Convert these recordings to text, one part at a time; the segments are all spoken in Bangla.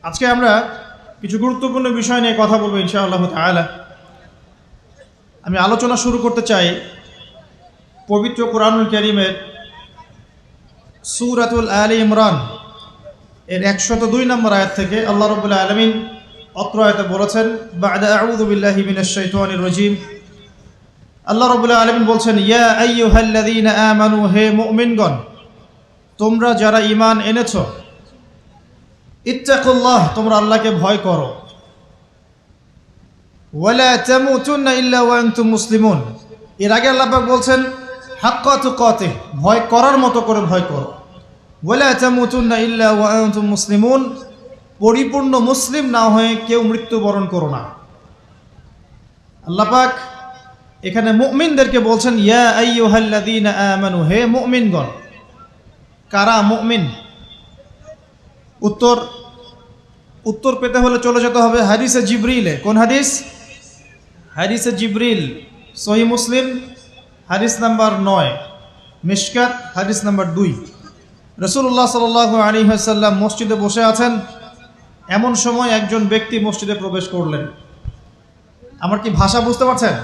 আজকে আমরা কিছু গুরুত্বপূর্ণ বিষয় নিয়ে কথা বলবো ইনশাআল্লাহ তাআলা। আমি আলোচনা শুরু করতে চাই পবিত্র কোরআনুল কারীমের সূরাতুল আলে ইমরান এর 102 নম্বর আয়াত থেকে। আল্লাহ রাব্বুল আলামিন অত্র আয়াতে বলেছেন, বা'দা আউযু বিল্লাহি মিনাশ শাইতানির রাজীম। আল্লাহ রাব্বুল আলামিন বলছেন, ইয়া আইয়ুহাল্লাযীনা আমানু, হে মুমিনগণ, তোমরা যারা ঈমান এনেছো, ইত্তাকুল্লাহ, তোমরা আল্লাহকে ভয় করো, ওয়ালা তামুতুন্না ইল্লা ওয়া আনতুম মুসলিমুন। এর আগে আল্লাহ পাক বলছেন হাক্কা তুকাতিহ, ভয় করার মতো করে ভয় করো, ওয়ালা তামুতুন্না ইল্লা ওয়া আনতুম মুসলিমুন, পরিপূর্ণ মুসলিম না হয়ে কেউ মৃত্যুবরণ করো না। আল্লাহ পাক এখানে মুমিনদেরকে বলছেন, ইয়া আইয়ুহাল্লাযীনা আমানু, হে মুমিনগণ। কারা মুমিন? উত্তর পেতে হলে চলে যেতে হবে হাদিসে জিবরিলে। কোন হাদিস? হাদিসে জিবরিল, সহিহ মুসলিম হাদিস নাম্বার 9, মিশকাত হাদিস নাম্বার 2। রাসূলুল্লাহ সাল্লাল্লাহু আলাইহি ওয়াসাল্লাম মসজিদে বসে আছেন। এমন সময় একজন ব্যক্তি মসজিদে প্রবেশ করলেন। আমার কি ভাষা বুঝতে পারছেন?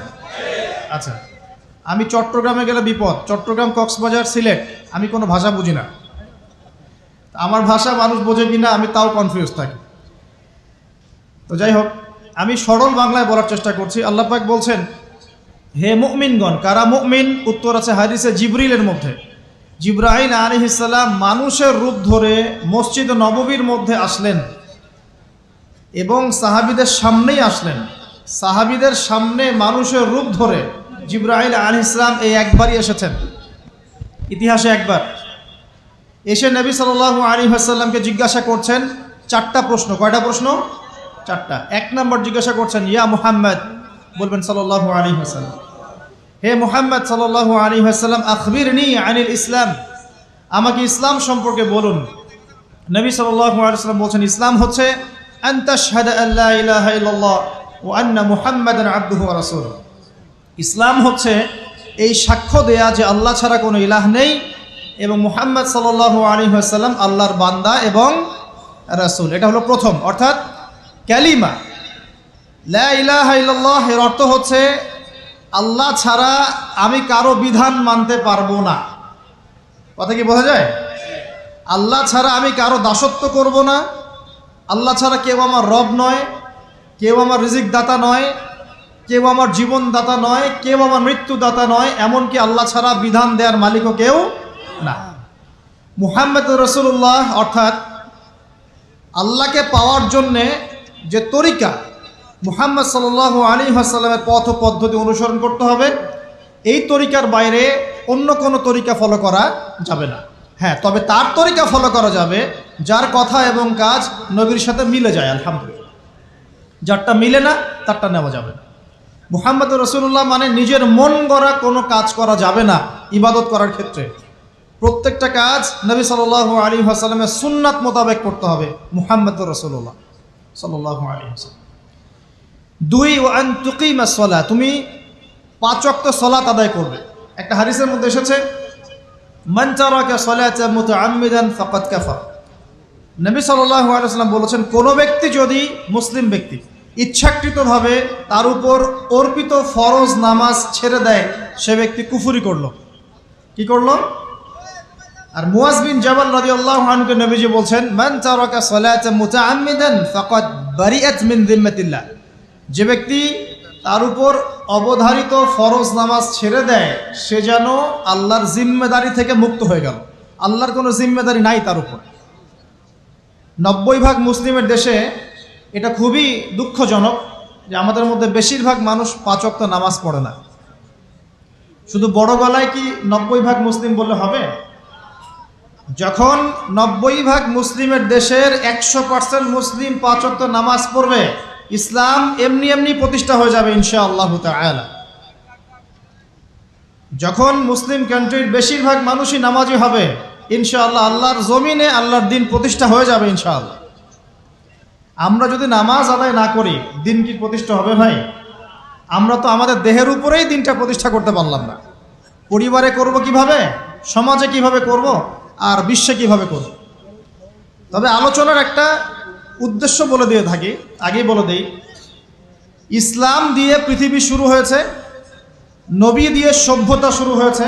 আচ্ছা, আমি চট্টগ্রামে গেলে বিপদ। চট্টগ্রাম, কক্সবাজার, সিলেট, আমি কোনো ভাষা বুঝি না। আমার ভাষা মানুষ বোঝে কিনা আমি তাও কনফিউজ থাকি। তো যাই হোক, আমি সরল বাংলায় বলার চেষ্টা করছি। আল্লাহ পাক বলছেন, হে মুমিনগণ। কারা মুমিন? উত্তর আছে হাদিসে জিবরিলের মধ্যে। জিবরাইল আলাইহিস সালাম মানুষের রূপ ধরে মসজিদ নববীর মধ্যে আসলেন এবং সাহাবীদের সামনেই আসলেন। সাহাবীদের সামনে মানুষের রূপ ধরে জিবরাইল আলাইহিস সালাম এই একবারই এসেছেন, ইতিহাসে একবার। এসে নবী সাল্লাল্লাহু আলাইহি ওয়াসাল্লামকে জিজ্ঞাসা করছেন 4টা প্রশ্ন। কয়টা প্রশ্ন? 4টা। 1 নম্বর জিজ্ঞাসা করছেন, ইয়া মুহাম্মদ, বলবেন সাল্লাল্লাহু আলাইহি ওয়াসাল্লাম, হে মুহাম্মদ সাল্লাল্লাহু আলাইহি ওয়াসাল্লাম, আখবিরনি আনিল ইসলাম, আমাকে ইসলাম সম্পর্কে বলুন। নবী সাল্লাল্লাহু আলাইহি ওয়াসাল্লাম বলছেন, ইসলাম হচ্ছে আন তাশহাদা আল্লা ইলাহা ইল্লাল্লাহ ওয়া আন্না মুহাম্মাদান আবদুহু ওয়া রাসূলুহু। ইসলাম হচ্ছে এই সাক্ষ্য দেয়া যে আল্লাহ ছাড়া কোনো ইলাহ নেই এবং মুহাম্মদ সাল্লাল্লাহু আলাইহি ওয়াসাল্লাম আল্লাহর বান্দা এবং রাসূল। এটা হলো প্রথম, অর্থাৎ কালিমা লা ইলাহা ইল্লাল্লাহ। এর অর্থ হচ্ছে আল্লাহ ছাড়া আমি কারো বিধান মানতে পারবো না। কথা কি বোঝা যায়? আল্লাহ ছাড়া আমি কারো দাসত্ব করব না। আল্লাহ ছাড়া কেউ আমার রব নয়, কেউ আমার রিজিক দাতা নয়, কেউ আমার জীবন দাতা নয়, কেউ আমার মৃত্যু দাতা নয়, এমনকি আল্লাহ ছাড়া বিধান দেওয়ার মালিকও কেউ না। মুহাম্মদ রাসূলুল্লাহ, অর্থাৎ আল্লাহকে পাওয়ার জন্যে যে তরিকা, মুহাম্মদ সাল্লাল্লাহু আলাইহি ওয়াসাল্লামের পথ ও পদ্ধতি অনুসরণ করতে হবে। এই তরিকার বাইরে অন্য কোনো তরিকা ফলো করা যাবে না। হ্যাঁ, তবে তার তরিকা ফলো করা যাবে যার কথা এবং কাজ নবীর সাথে মিলে যায়, আলহামদুলিল্লাহ। যারটা মিলে না তারটা নেওয়া যাবে না। মুহাম্মদ রাসূলুল্লাহ মানে নিজের মন গড়া কোনো কাজ করা যাবে না। ইবাদত করার ক্ষেত্রে প্রত্যেকটা কাজ নবী সাল্লাল্লাহু আলাইহি ওয়াসাল্লামের সুন্নাত মোতাবেক করতে হবে। মুহাম্মদ রাসূলুল্লাহ সাল্লাল্লাহু আলাইহি ওয়াসাল্লাম। 2, ওয়া আন তুকিমাস সালাহ, তুমি 5 ওয়াক্ত সালাত আদায় করবে। একটা হাদিসের মধ্যে এসেছে, মান তারাকা সালাতা মুতাআম্মিদান ফাকাদ কাফার। নবী সাল্লাল্লাহু আলাইহি ওয়াসাল্লাম বলেছেন, কোনো ব্যক্তি যদি, মুসলিম ব্যক্তি, ইচ্ছাকৃতভাবে তার উপর অর্পিত ফরজ নামাজ ছেড়ে দেয়, সে ব্যক্তি কুফরি করলো। কি করলো? আর মুয়াজ বিন জাবাল রাদিয়াল্লাহু আনহুকে নবীজি বলছেন, মান তারাকা সালাতা মুতাআম্মিদান ফাকাদ বারিআত মিন যিম্মাতিল্লাহ। যে ব্যক্তি তার উপর অবধারিত ফরজ নামাজ ছেড়ে দেয়, সে যেন আল্লাহর জিম্মেদারি থেকে মুক্ত হয়ে গেল। আল্লাহর কোনো জিম্মেদারি নাই তার উপর। 90% মুসলিমের দেশে এটা খুবই দুঃখজনক যে আমাদের মধ্যে বেশিরভাগ মানুষ 5 ওয়াক্ত নামাজ পড়ে না। শুধু বড় গলায় কি 90% মুসলিম বললে হবে? যখন 90% মুসলিমের দেশের 100% মুসলিম 5 ওয়াক্ত নামাজ পড়বে, ইসলাম এমনি এমনি প্রতিষ্ঠা হয়ে যাবে ইনশাআল্লাহ তাআলা। যখন মুসলিম কান্ট্রির বেশিরভাগ মানুষই নামাজি হবে, ইনশাআল্লাহ আল্লাহর জমিনে আল্লাহর দিন প্রতিষ্ঠা হয়ে যাবে ইনশাআল্লাহ। আমরা যদি নামাজ আদায় না করি, দিন কি প্রতিষ্ঠা হবে ভাই? আমরা তো আমাদের দেহের উপরেই দিনটা প্রতিষ্ঠা করতে পারলাম না। পরিবারে করব কিভাবে, সমাজে কিভাবে করব, আর বিশ্বে কিভাবে করব? তবে আলোচনার একটা উদ্দেশ্য বলে দিয়ে থাকি, আগেই বলে দেই, ইসলাম দিয়ে পৃথিবী শুরু হয়েছে, নবী দিয়ে সভ্যতা শুরু হয়েছে,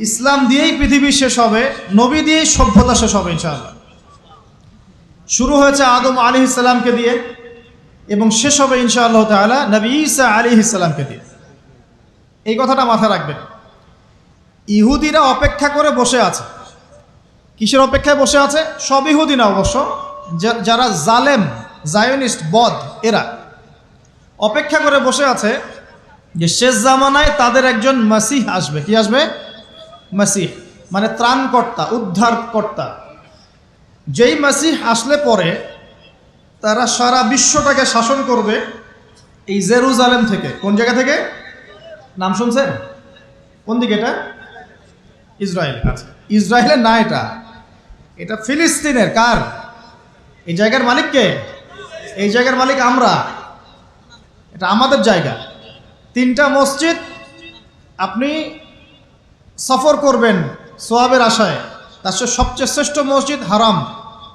ইসলাম দিয়েই পৃথিবী শেষ হবে, নবী দিয়েই সভ্যতা শেষ হবে ইনশাআল্লাহ। শুরু হয়েছে আদম আলাইহিস সালামকে দিয়ে এবং শেষ হবে ইনশাআল্লাহ তাআলা নবী ঈসা আলাইহিস সালামকে দিয়ে। এই কথাটা মাথায় রাখবেন। ইহুদিরা অপেক্ষা করে বসে আছে। কিসের অপেক্ষায় বসে আছে? সব ইহুদি না অবশ্য, যারা জালেম, জায়নিস্ট, বদ, এরা অপেক্ষা করে বসে আছে যে শেষ জামানায় তাদের একজন মাসিহ আসবে। কি আসবে? মাসিহ মানে ত্রাণকর্তা, উদ্ধারকর্তা। যেই মাসিহ আসলে পরে তারা সারা বিশ্বটাকে শাসন করবে এই জেরুজালেম থেকে। কোন জায়গা থেকে? নাম শুনছেন? কোন দিকে এটা? ইসরায়েল। আচ্ছা, ইসরায়েলের না, এটা ফিলিস্তিনের। কার? এই জায়গার মালিক কে? এই জায়গার মালিক আমরা। এটা আমাদের জায়গা। 3টা মসজিদ আপনি সফর করবেন সোয়াবের আশায়, তার সবচেয়ে শ্রেষ্ঠ মসজিদ হারাম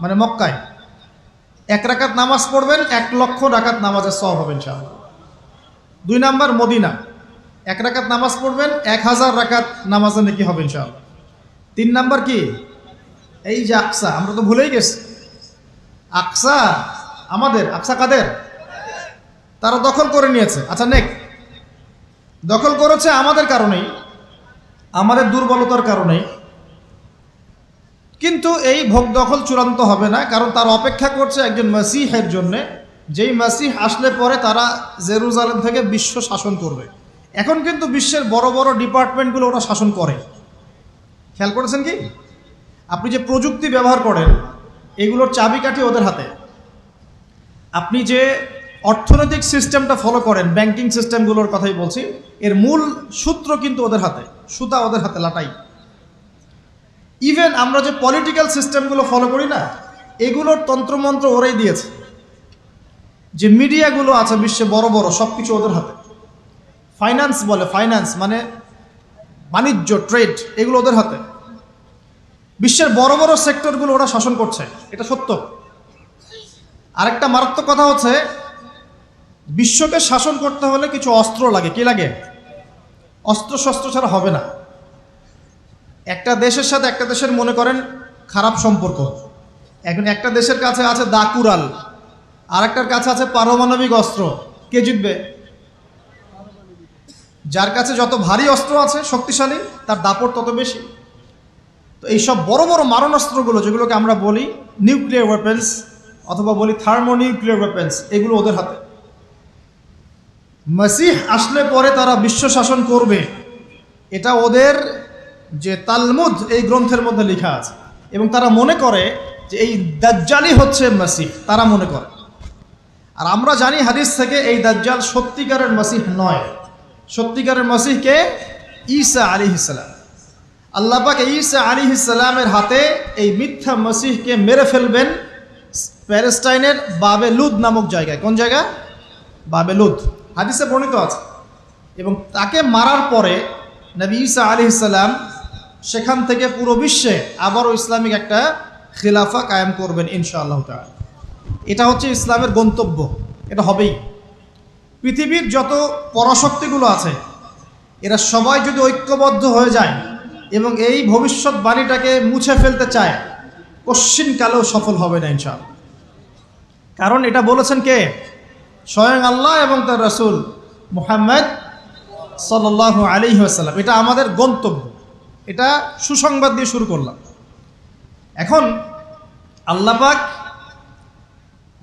মানে মক্কায়। 1 রাকাত নামাজ পড়বেন, 1 লক্ষ রাকাত নামাজের সওয়াব হবে ইনশাআল্লাহ। 2 নাম্বার মদিনা, 1 রাকাত নামাজ পড়বেন, 1000 রাকাত নামাজের নেকি হবে ইনশাআল্লাহ। 3 নাম্বার কি? এই যে আকসা, আমরা তো ভুলেই গেছি। আকসা আমাদের, আকসা কাদের? তারা দখল করে নিয়েছে। আচ্ছা, দখল করেছে আমাদের কারণেই, আমাদের দুর্বলতার কারণেই। কিন্তু এই ভোগ দখল চূড়ান্ত হবে না, কারণ তারা অপেক্ষা করছে একজন মাসিহের জন্যে, যেই মাসিহ আসলে পরে তারা জেরুজালেম থেকে বিশ্ব শাসন করবে। এখন কিন্তু বিশ্বের বড় বড় ডিপার্টমেন্টগুলো ওরা শাসন করে। খেয়াল করেছেন কি? আপনি যে প্রযুক্তি ব্যবহার করেন এগুলোর চাবিকাঠি ওদের হাতে। আপনি যে অর্থনৈতিক সিস্টেমটা ফলো করেন, ব্যাংকিং সিস্টেমগুলোর কথাই বলছি, এর মূল সূত্র কিন্তু ওদের হাতে, সুতা ওদের হাতে, লাটাই। ইভেন আমরা যে পলিটিক্যাল সিস্টেমগুলো ফলো করি না, এগুলোর তন্ত্রমন্ত্র ওরাই দিয়েছে। যে মিডিয়াগুলো আছে বিশ্বে বড় বড়, সব কিছু ওদের হাতে। ফাইন্যান্স বলে, ফাইন্যান্স মানে বাণিজ্য, ট্রেড, এগুলো ওদের হাতে। বিশ্বের বড় বড় সেক্টরগুলো ওরা শাসন করছে, এটা সত্য। আরেকটা মারাত্মক কথা হচ্ছে, বিশ্বকে শাসন করতে হলে কিছু অস্ত্র লাগে। কি লাগে? অস্ত্র শস্ত্র ছাড়া হবে না। একটা দেশের সাথে একটা দেশের মনে করেন খারাপ সম্পর্ক, এখন একটা দেশের কাছে আছে দাকুরাল, আর একটার কাছে আছে পারমাণবিক অস্ত্র। কে জিতবে? যার কাছে যত ভারী অস্ত্র আছে, শক্তিশালী, তার দাপট তত বেশি। তো এইসব বড় বড় মারণাস্ত্রগুলো, যেগুলোকে আমরা বলি নিউক্লিয়ার ওয়েপেন্স অথবা বলি থার্মোনিউক্লিয়ার ওয়েপেন্স, এগুলো ওদের হাতে। মাসিহ আসলে পরে তারা বিশ্ব শাসন করবে, এটা ওদের যে তালমুদ, এই গ্রন্থের মধ্যে লেখা আছে। এবং তারা মনে করে যে এই দাজ্জালই হচ্ছে মাসিহ, তারা মনে করে। আর আমরা জানি হাদিস থেকে এই দাজ্জাল সত্যিকারের মাসিহ নয়। সত্যিকারের মাসিহ কে? ঈসা আলাইহিস সালাম। আল্লাহ পাক ঈসা আলাইহিস সালামের হাতে এই মিথ্যা মাসিহকে মেরে ফেলবেন প্যালেস্টাইনের বাবেলুদ নামক জায়গায়। কোন জায়গা? বাবেলুদ, হাদিসে বর্ণিত আছে। এবং তাকে মারার পরে নবী ঈসা আলাইহিস সালাম সেখান থেকে পুরো বিশ্বে আবারও ইসলামিক একটা খিলাফা কায়েম করবেন ইনশাআল্লাহ তাআলা। এটা হচ্ছে ইসলামের গন্তব্য, এটা হবেই। পৃথিবীর যত পরাশক্তিগুলো আছে এরা সবাই যদি ঐক্যবদ্ধ হয়ে যায় এবং এই ভবিষ্যৎবাণীটাকে মুছে ফেলতে চায়, কশ্চিনকালেও সফল হবে না ইনশাআল্লাহ। কারণ এটা বলেছেন কে? স্বয়ং আল্লাহ এবং তার রাসূল মুহাম্মদ সাল্লাল্লাহু আলাইহি ওয়াসাল্লাম। এটা আমাদের গন্তব্য, এটা সুসংবাদ দিয়ে শুরু করলাম। এখন আল্লাহ পাক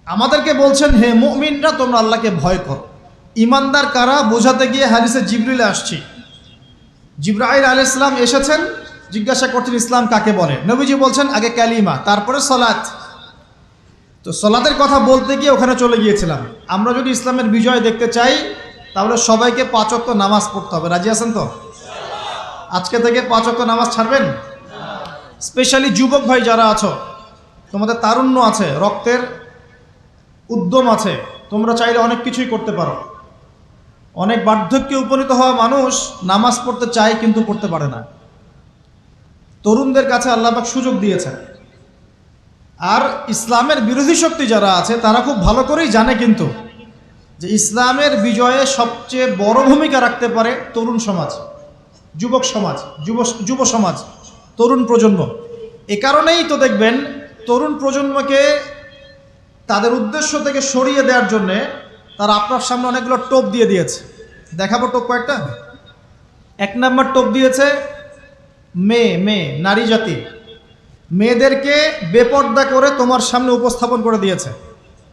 আমাদেরকে বলছেন, হে মুমিনরা, তোমরা আল্লাহকে ভয় করো। ইমানদার কারা বোঝাতে গিয়ে হাদিসে জিবরিল আসছি। জিবরাইল আলাইহিস সালাম এসেছেন, জিজ্ঞাসা করছেন ইসলাম কাকে বলে। নবীজি বলছেন আগে কালিমা, তারপরে সালাত। তো সালাতের কথা বলতে গিয়ে ওখানে চলে গিয়েছিলাম। আমরা যদি ইসলামের বিজয় দেখতে চাই তাহলে সবাইকে 5 ওয়াক্ত নামাজ পড়তে হবে। রাজি আছেন তো? আজকে থেকে 5 ওয়াক্ত নামাজ ছাড়বেন? স্পেশালি যুবক ভাই যারা আছো, তোমাদের তারুণ্য আছে, রক্তের উদ্যম আছে, তোমরা চাইলে অনেক কিছুই করতে পারো। অনেক বার্ধক্যে উপনীত হওয়া মানুষ নামাজ পড়তে চায় কিন্তু পড়তে পারে না। তরুণদের কাছে আল্লাহ পাক সুযোগ দিয়েছেন। আর ইসলামের বিরোধী শক্তি যারা আছে তারা খুব ভালো করেই জানে কিন্তু যে ইসলামের বিজয়ে সবচেয়ে বড় ভূমিকা রাখতে পারে তরুণ সমাজ, যুবক সমাজ, যুব সমাজ, তরুণ প্রজন্ম। এ কারণেই তো দেখবেন তরুণ প্রজন্মকে তাদের উদ্দেশ্য থেকে সরিয়ে দেওয়ার জন্যে তারা আপনার সামনে অনেকগুলো টোপ দিয়ে দিয়েছে। দেখাবো টোপ কয়েকটা। 1 নম্বর টোপ দিয়েছে মেয়ে নারী জাতি, মেয়েদেরকে বেপর্দা করে তোমার সামনে উপস্থাপন করে দিয়েছে,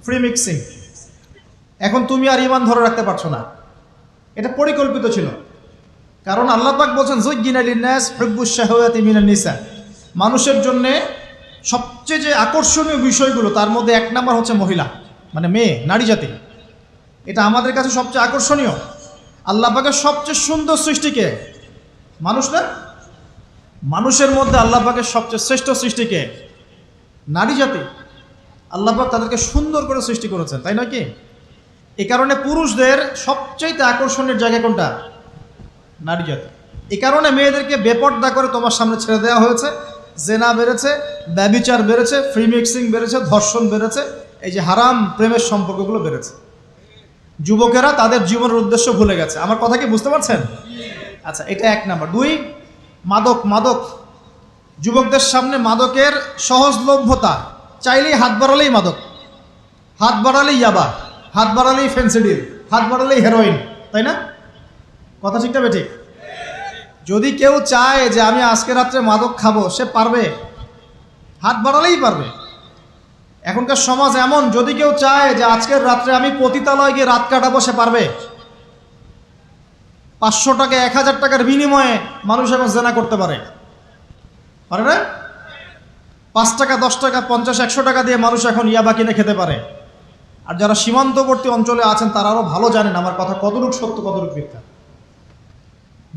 ফ্রি মিক্সিং। এখন তুমি আর ঈমান ধরে রাখতে পারছো না। এটা পরিকল্পিত ছিল, কারণ আল্লাহ পাক বলছেন যুজ্জিনা লিন-নাস হুব্বুশ শাহাওয়াতি মিনান নিসা, মানুষের জন্য সবচেয়ে যে আকর্ষণীয় বিষয়গুলো তার মধ্যে 1 নম্বর হচ্ছে মহিলা, মানে মেয়ে, নারী জাতি। এটা আমাদের কাছে সবচেয়ে আকর্ষণীয়। আল্লাহ পাকের সবচেয়ে সুন্দর সৃষ্টিকে মানুষ না, মানুষের মধ্যে আল্লাহ পাকের সবচেয়ে শ্রেষ্ঠ সৃষ্টিকে নারী জাতি। আল্লাহ পাক তাদেরকে সুন্দর করে সৃষ্টি করেছেন, তাই নয় কি? এই কারণে পুরুষদের সবচাইতে আকর্ষণের জায়গা কোনটা? নারী জাতি। এই কারণে মেয়েদেরকে বেপর্দা করে তোমার সামনে ছেড়ে দেওয়া হয়েছে। জেনা বেড়েছে, ব্যভিচার বেড়েছে, ফ্রি মিক্সিং বেড়েছে, ধর্ষণ বেড়েছে, এই যে হারাম প্রেমের সম্পর্কগুলো বেড়েছে। যুবকেরা তাদের জীবনের উদ্দেশ্য ভুলে গেছে। আমার কথা কি বুঝতে পারছেন? আচ্ছা, এটা 1 নাম্বার। 2, মাদক। যুবকদের সামনে মাদকের সহজলভ্যতা, চাইলেই হাত বাড়ালেই মাদক, হাত বাড়ালেই ইয়াবা, হাত বাড়ালেই ফেন্সিডিল, হাত বাড়ালেই হেরোইন, তাই না? কথা ঠিক না বেঠিক? যদি কেউ চায় যে আমি আজকে রাত্রে মাদক খাবো, সে পারবে, হাত বাড়ালেই পারবে। এখনকার সমাজ এমন, যদি কেউ চায় যে আজকের রাত্রে আমি পতিতালয়ে গিয়ে রাত কাটাবো, সে পারবে। 500 টাকা 1000 টাকার বিনিময়ে মানুষ এখন জেনা করতে পারে না? 5 টাকা 10 টাকা 50 100 টাকা দিয়ে মানুষ এখন ইয়াবা কিনে খেতে পারে। আর যারা সীমান্তবর্তী অঞ্চলে আছেন তারা আরও ভালো জানেন আমার কথা কতটুকু সত্য কতটুকু মিথ্যা।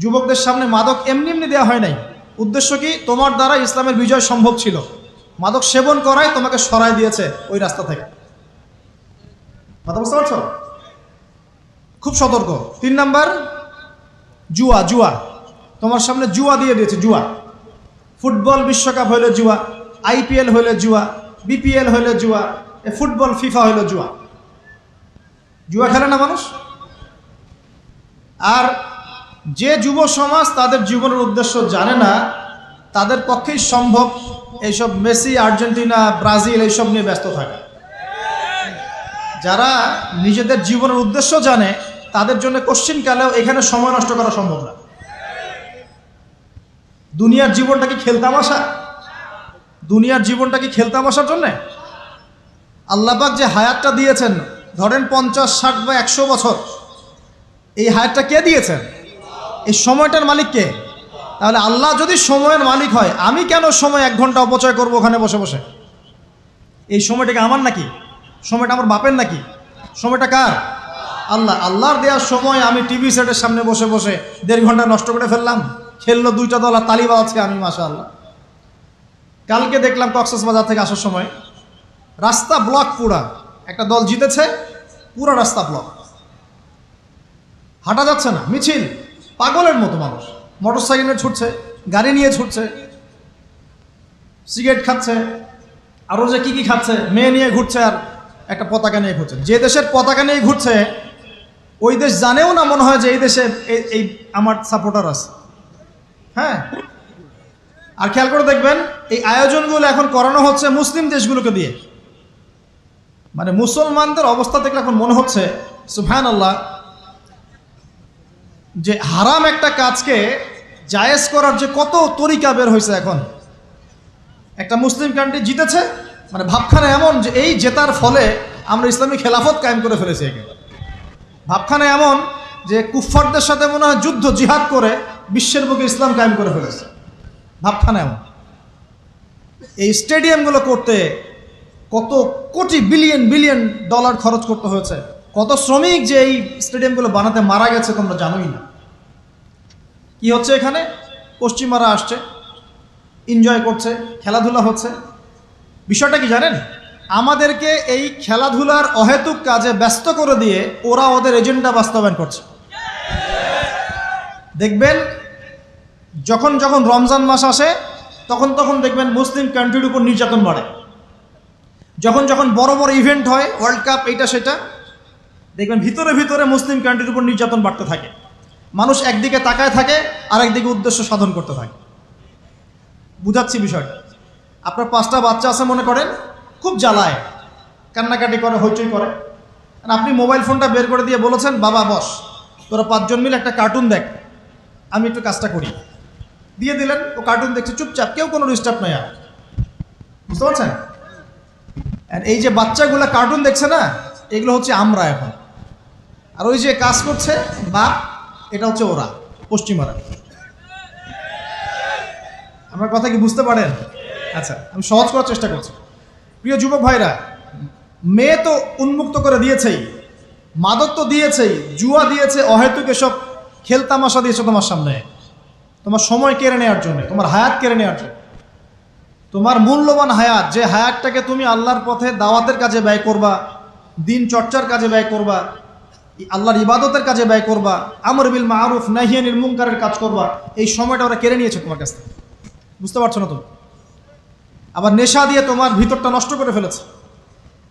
যুবকদের সামনে মাদক এমনি দেওয়া হয় নাই। উদ্দেশ্য কি? তোমার দ্বারা ইসলামের বিজয় সম্ভব ছিল। মাদক সেবন করাই তোমাকে সরাই দিয়েছে ওই রাস্তা থেকে। কথা বুঝতে পারছো? খুব সতর্ক। 3 নাম্বার, জুয়া। তোমার সামনে জুয়া দিয়ে দিয়েছে, জুয়া। ফুটবল বিশ্বকাপ হইলে জুয়া, IPL হইলে জুয়া, BPL হইলে জুয়া, ফুটবল ফিফা হইলে জুয়া। জুয়া খেলে না মানুষ। আর যে যুব সমাজ তাদের জীবনের উদ্দেশ্য জানে না, তাদের পক্ষেই সম্ভব এইসব মেসি, আর্জেন্টিনা, ব্রাজিল এইসব নিয়ে ব্যস্ত থাকে। যারা নিজেদের জীবনের উদ্দেশ্য জানে তাদের জন্য কোশ্চিনকালেও এখানে সময় নষ্ট করা সম্ভব না। দুনিয়ার জীবনটা কি খেলতামাশা? দুনিয়ার জীবনটা কি খেলতামাশার জন্যে? আল্লাহ পাক যে হায়াতটা দিয়েছেন, ধরেন 50, 60 বা 100 বছর, এই হায়াতটা কে দিয়েছেন? এই সময়টার মালিক কে? তাহলে আল্লাহ যদি সময়ের মালিক হয়, আমি কেন সময় 1 ঘন্টা অপচয় করবো ওখানে বসে বসে? এই সময়টাকে আমার নাকি? সময়টা আমার বাপের নাকি? সময়টা কার? আল্লাহর দেওয়ার সময় আমি টিভি সেটের সামনে বসে বসে 1.5 ঘন্টা নষ্ট করে ফেললাম। খেললো 2টা দল আর তালি বাজাচ্ছে আমি, মাশাআল্লাহ। কালকে দেখলাম কক্সবাজার থেকে আসার সময় রাস্তা ব্লক, পুরা একটা দল জিতেছে, পুরো রাস্তা ব্লক, হাঁটা যাচ্ছে না, মিছিল, পাগলের মতো মানুষ মোটরসাইকেলে ছুটছে, গাড়ি নিয়ে ছুটছে, সিগারেট খাচ্ছে, আরও যে কি খাচ্ছে, মেয়ে নিয়ে ঘুরছে আর একটা পতাকা নিয়ে ঘুরছে। যে দেশের পতাকা নিয়ে ঘুরছে ওই দেশ জানেও না মনে হয় যে এই দেশে এই আমার সাপোর্টার আছে। হ্যাঁ, আর খেয়াল করে দেখবেন এই আয়োজনগুলো এখন করানো হচ্ছে মুসলিম দেশগুলোকে দিয়ে। মানে মুসলমানদের অবস্থা দেখলে এখন মনে হচ্ছে সুবহানাল্লাহ, যে হারাম একটা কাজকে জায়েজ করার যে কত তরিকা বের হয়েছে। এখন একটা মুসলিম কান্ট্রি জিতেছে, মানে ভাবখানা এমন যে এই জেতার ফলে আমরা ইসলামী খেলাফত কায়েম করে ফেলেছি। ভাবখানা এমন যে কুফফারদের সাথে মনে হয় যুদ্ধ জিহাদ করে বিশ্বের বুকে ইসলাম কায়েম করে ফেলেছে। ভাবখানা এমন। এই স্টেডিয়ামগুলো করতে কত কোটি বিলিয়ন ডলার খরচ করতে হয়েছে, কত শ্রমিক যে এই স্টেডিয়ামগুলো বানাতে মারা গেছে তোমরা জানোই না। কি হচ্ছে এখানে? পশ্চিমারা আসছে, এনজয় করছে, খেলাধুলা হচ্ছে। বিষয়টা কি জানেন? আমাদেরকে এই খেলাধুলার অহেতুক কাজে ব্যস্ত করে দিয়ে ওরা ওদের এজেন্ডা বাস্তবায়ন করছে। দেখবেন যখন রমজান মাস আসে তখন দেখবেন মুসলিম কান্ট্রির উপর নির্যাতন বাড়ে। যখন যখন বড় বড় ইভেন্ট হয়, ওয়ার্ল্ড কাপ, এইটা সেটা, দেখবেন ভিতরে ভিতরে মুসলিম কান্ট্রির উপর নির্যাতন বাড়তে থাকে। মানুষ একদিকে তাকায় থাকে, আর একদিকে উদ্দেশ্য সাধন করতে থাকে। বুঝাচ্ছি বিষয়টা। আপনার 5টা বাচ্চা আছে মনে করেন, খুব জ্বালায়, কান্নাকাটি করে, হইচই করে, আর আপনি মোবাইল ফোনটা বের করে দিয়ে বলেছেন, বাবা বস, তোরা 5 জন মিলে একটা কার্টুন দেখ, আমি একটু কাজটা করি। দিয়ে দিলেন, ও কার্টুন দেখছে চুপচাপ, কেউ কোনো ডিস্টার্ব নাই। আর বুঝতে পারছেন? আর এই যে বাচ্চাগুলো কার্টুন দেখছে না, এগুলো হচ্ছে আমরা এখন। আর ওই যে কাজ করছে বাপ, এটা হচ্ছে ওরা, পশ্চিমারা। আমার কথা কি বুঝতে পারেন? আচ্ছা, আমি সহজ করার চেষ্টা করছি। প্রিয় যুবক ভাইরা, মেয়ে তো উন্মুক্ত করে দিয়েছেই, মাদক তো দিয়েছেই, জুয়া দিয়েছে, অহেতুক এসব খেলতামাশা দিয়েছে তোমার সামনে, তোমার সময় কেড়ে নেওয়ার জন্য, তোমার হায়াত কেড়ে নেওয়ার জন্য। তোমার মূল্যবান হায়াত, যে হায়াতটাকে তুমি আল্লাহর পথে দাওয়াতের কাজে ব্যয় করবা, দিন চর্চার কাজে ব্যয় করবা, আল্লাহর ইবাদতের কাজে ব্যয় করবা, আমর বিল মারুফ নাহি আনিল মুনকারের কাজ করবা, এই সময়টা ওরা কেড়ে নিয়েছে তোমার কাছ থেকে। বুঝতে পারছো না তুমি? আবার নেশা দিয়ে তোমার ভিতরটা নষ্ট করে ফেলেছে,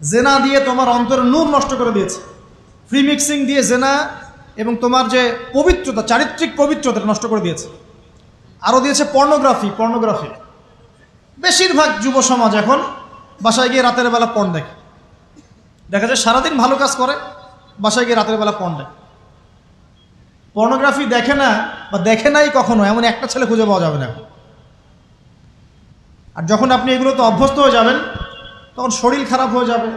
জেনা দিয়ে তোমার অন্তরের নূর নষ্ট করে দিয়েছে, ফ্রি মিক্সিং দিয়ে জেনা এবং তোমার যে পবিত্রতা, চারিত্রিক পবিত্রতা নষ্ট করে দিয়েছে। আরও দিয়েছে পর্নোগ্রাফি। বেশিরভাগ যুব সমাজ এখন বাসায় গিয়ে রাতের বেলা পর্ন দেখে। দেখা যায় সারাদিন ভালো কাজ করে, বাসায় গিয়ে রাতের বেলা পর্ন দেখে। পর্নোগ্রাফি দেখে না বা দেখে নাই কখনো, এমন একটা ছেলে খুঁজে পাওয়া যাবে না এখন। আর যখন আপনি এগুলোতে অভ্যস্ত হয়ে যাবেন, তখন শরীর খারাপ হয়ে যাবে,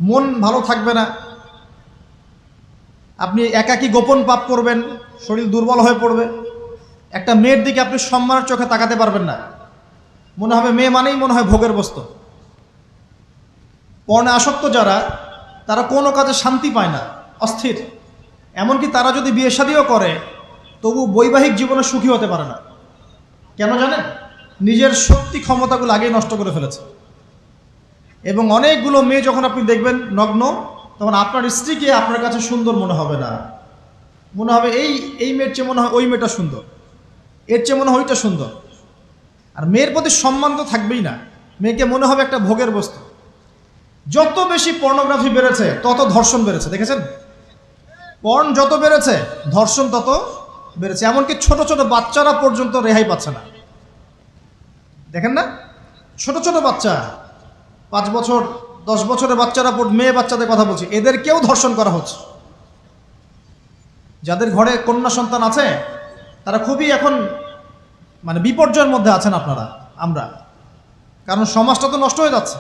মন ভালো থাকবে না, আপনি একাকী গোপন পাপ করবেন, শরীর দুর্বল হয়ে পড়বে। একটা মেয়ের দিকে আপনি সম্মানের চোখে তাকাতে পারবেন না, মনে হবে মেয়ে মানেই মনে হয় ভোগের বস্তু। পর্ণে আসক্ত যারা, তারা কোনো কাজে শান্তি পায় না, অস্থির। এমনকি তারা যদি বিয়ে শাদীও করে, তবু বৈবাহিক জীবনে সুখী হতে পারে না। কেন জানেন? নিজের শক্তি ক্ষমতাগুলো আগেই নষ্ট করে ফেলেছে। এবং অনেকগুলো মেয়ে যখন আপনি দেখবেন নগ্ন, তখন আপনার স্ত্রীকে আপনার কাছে সুন্দর মনে হবে না, মনে হবে এই মেয়ের চেয়ে মনে হয় ওই মেয়েটা সুন্দর, এর চেয়ে মনে হয় ওইটা সুন্দর। আর মেয়ের প্রতি সম্মান তো থাকবেই না, মেয়েকে মনে হবে একটা ভোগের বস্তু। যত বেশি পর্নোগ্রাফি বেড়েছে, তত ধর্ষণ বেড়েছে। দেখেছেন? পর্ন যত বেড়েছে, ধর্ষণ তত বেড়েছে। এমনকি ছোট ছোট বাচ্চারা পর্যন্ত রেহাই পাচ্ছে না। দেখেন না, ছোট ছোট বাচ্চা, 5 বছর 10 বছরের বাচ্চারা, মেয়ে বাচ্চাদের কথা বলছি, এদেরকেও ধর্ষণ করা হচ্ছে। যাদের ঘরে কন্যা সন্তান আছে, তারা খুবই এখন মানে বিপর্যয়ের মধ্যে আছেন আপনারা, আমরা। কারণ সমাজটা তো নষ্ট হয়ে যাচ্ছে।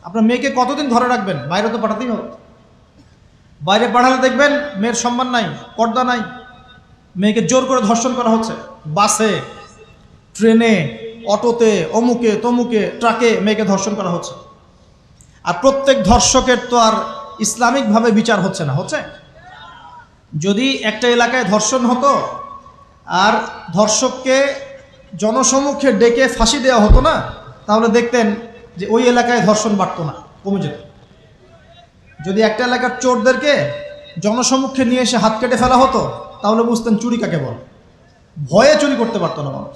আপনার মেয়েকে কতদিন ঘরে রাখবেন? বাইরে তো পাঠাতেই হবে। বাইরে পাঠালে দেখবেন মেয়ের সম্মান নাই, পর্দা নাই, মেয়েকে জোর করে ধর্ষণ করা হচ্ছে। বাসে, ট্রেনে, অটোতে, অমুকে তমুকে, ট্রাকে মেয়েকে ধর্ষণ করা হচ্ছে। আর প্রত্যেক ধর্ষকের তো আর ইসলামিকভাবে বিচার হচ্ছে না, হচ্ছে? যদি একটা এলাকায় ধর্ষণ হতো আর ধর্ষককে জনসমক্ষে ডেকে ফাঁসি দেওয়া হতো না, তাহলে দেখতেন যে ওই এলাকায় ধর্ষণ বাড়তো না, কমে যেত। যদি একটা এলাকার চোরদেরকে জনসমক্ষে নিয়ে এসে হাত কেটে ফেলা হতো, তাহলে বুঝতেন চুরি কাকে বলে। ভয়ে চুরি করতে পারতো না মানুষ।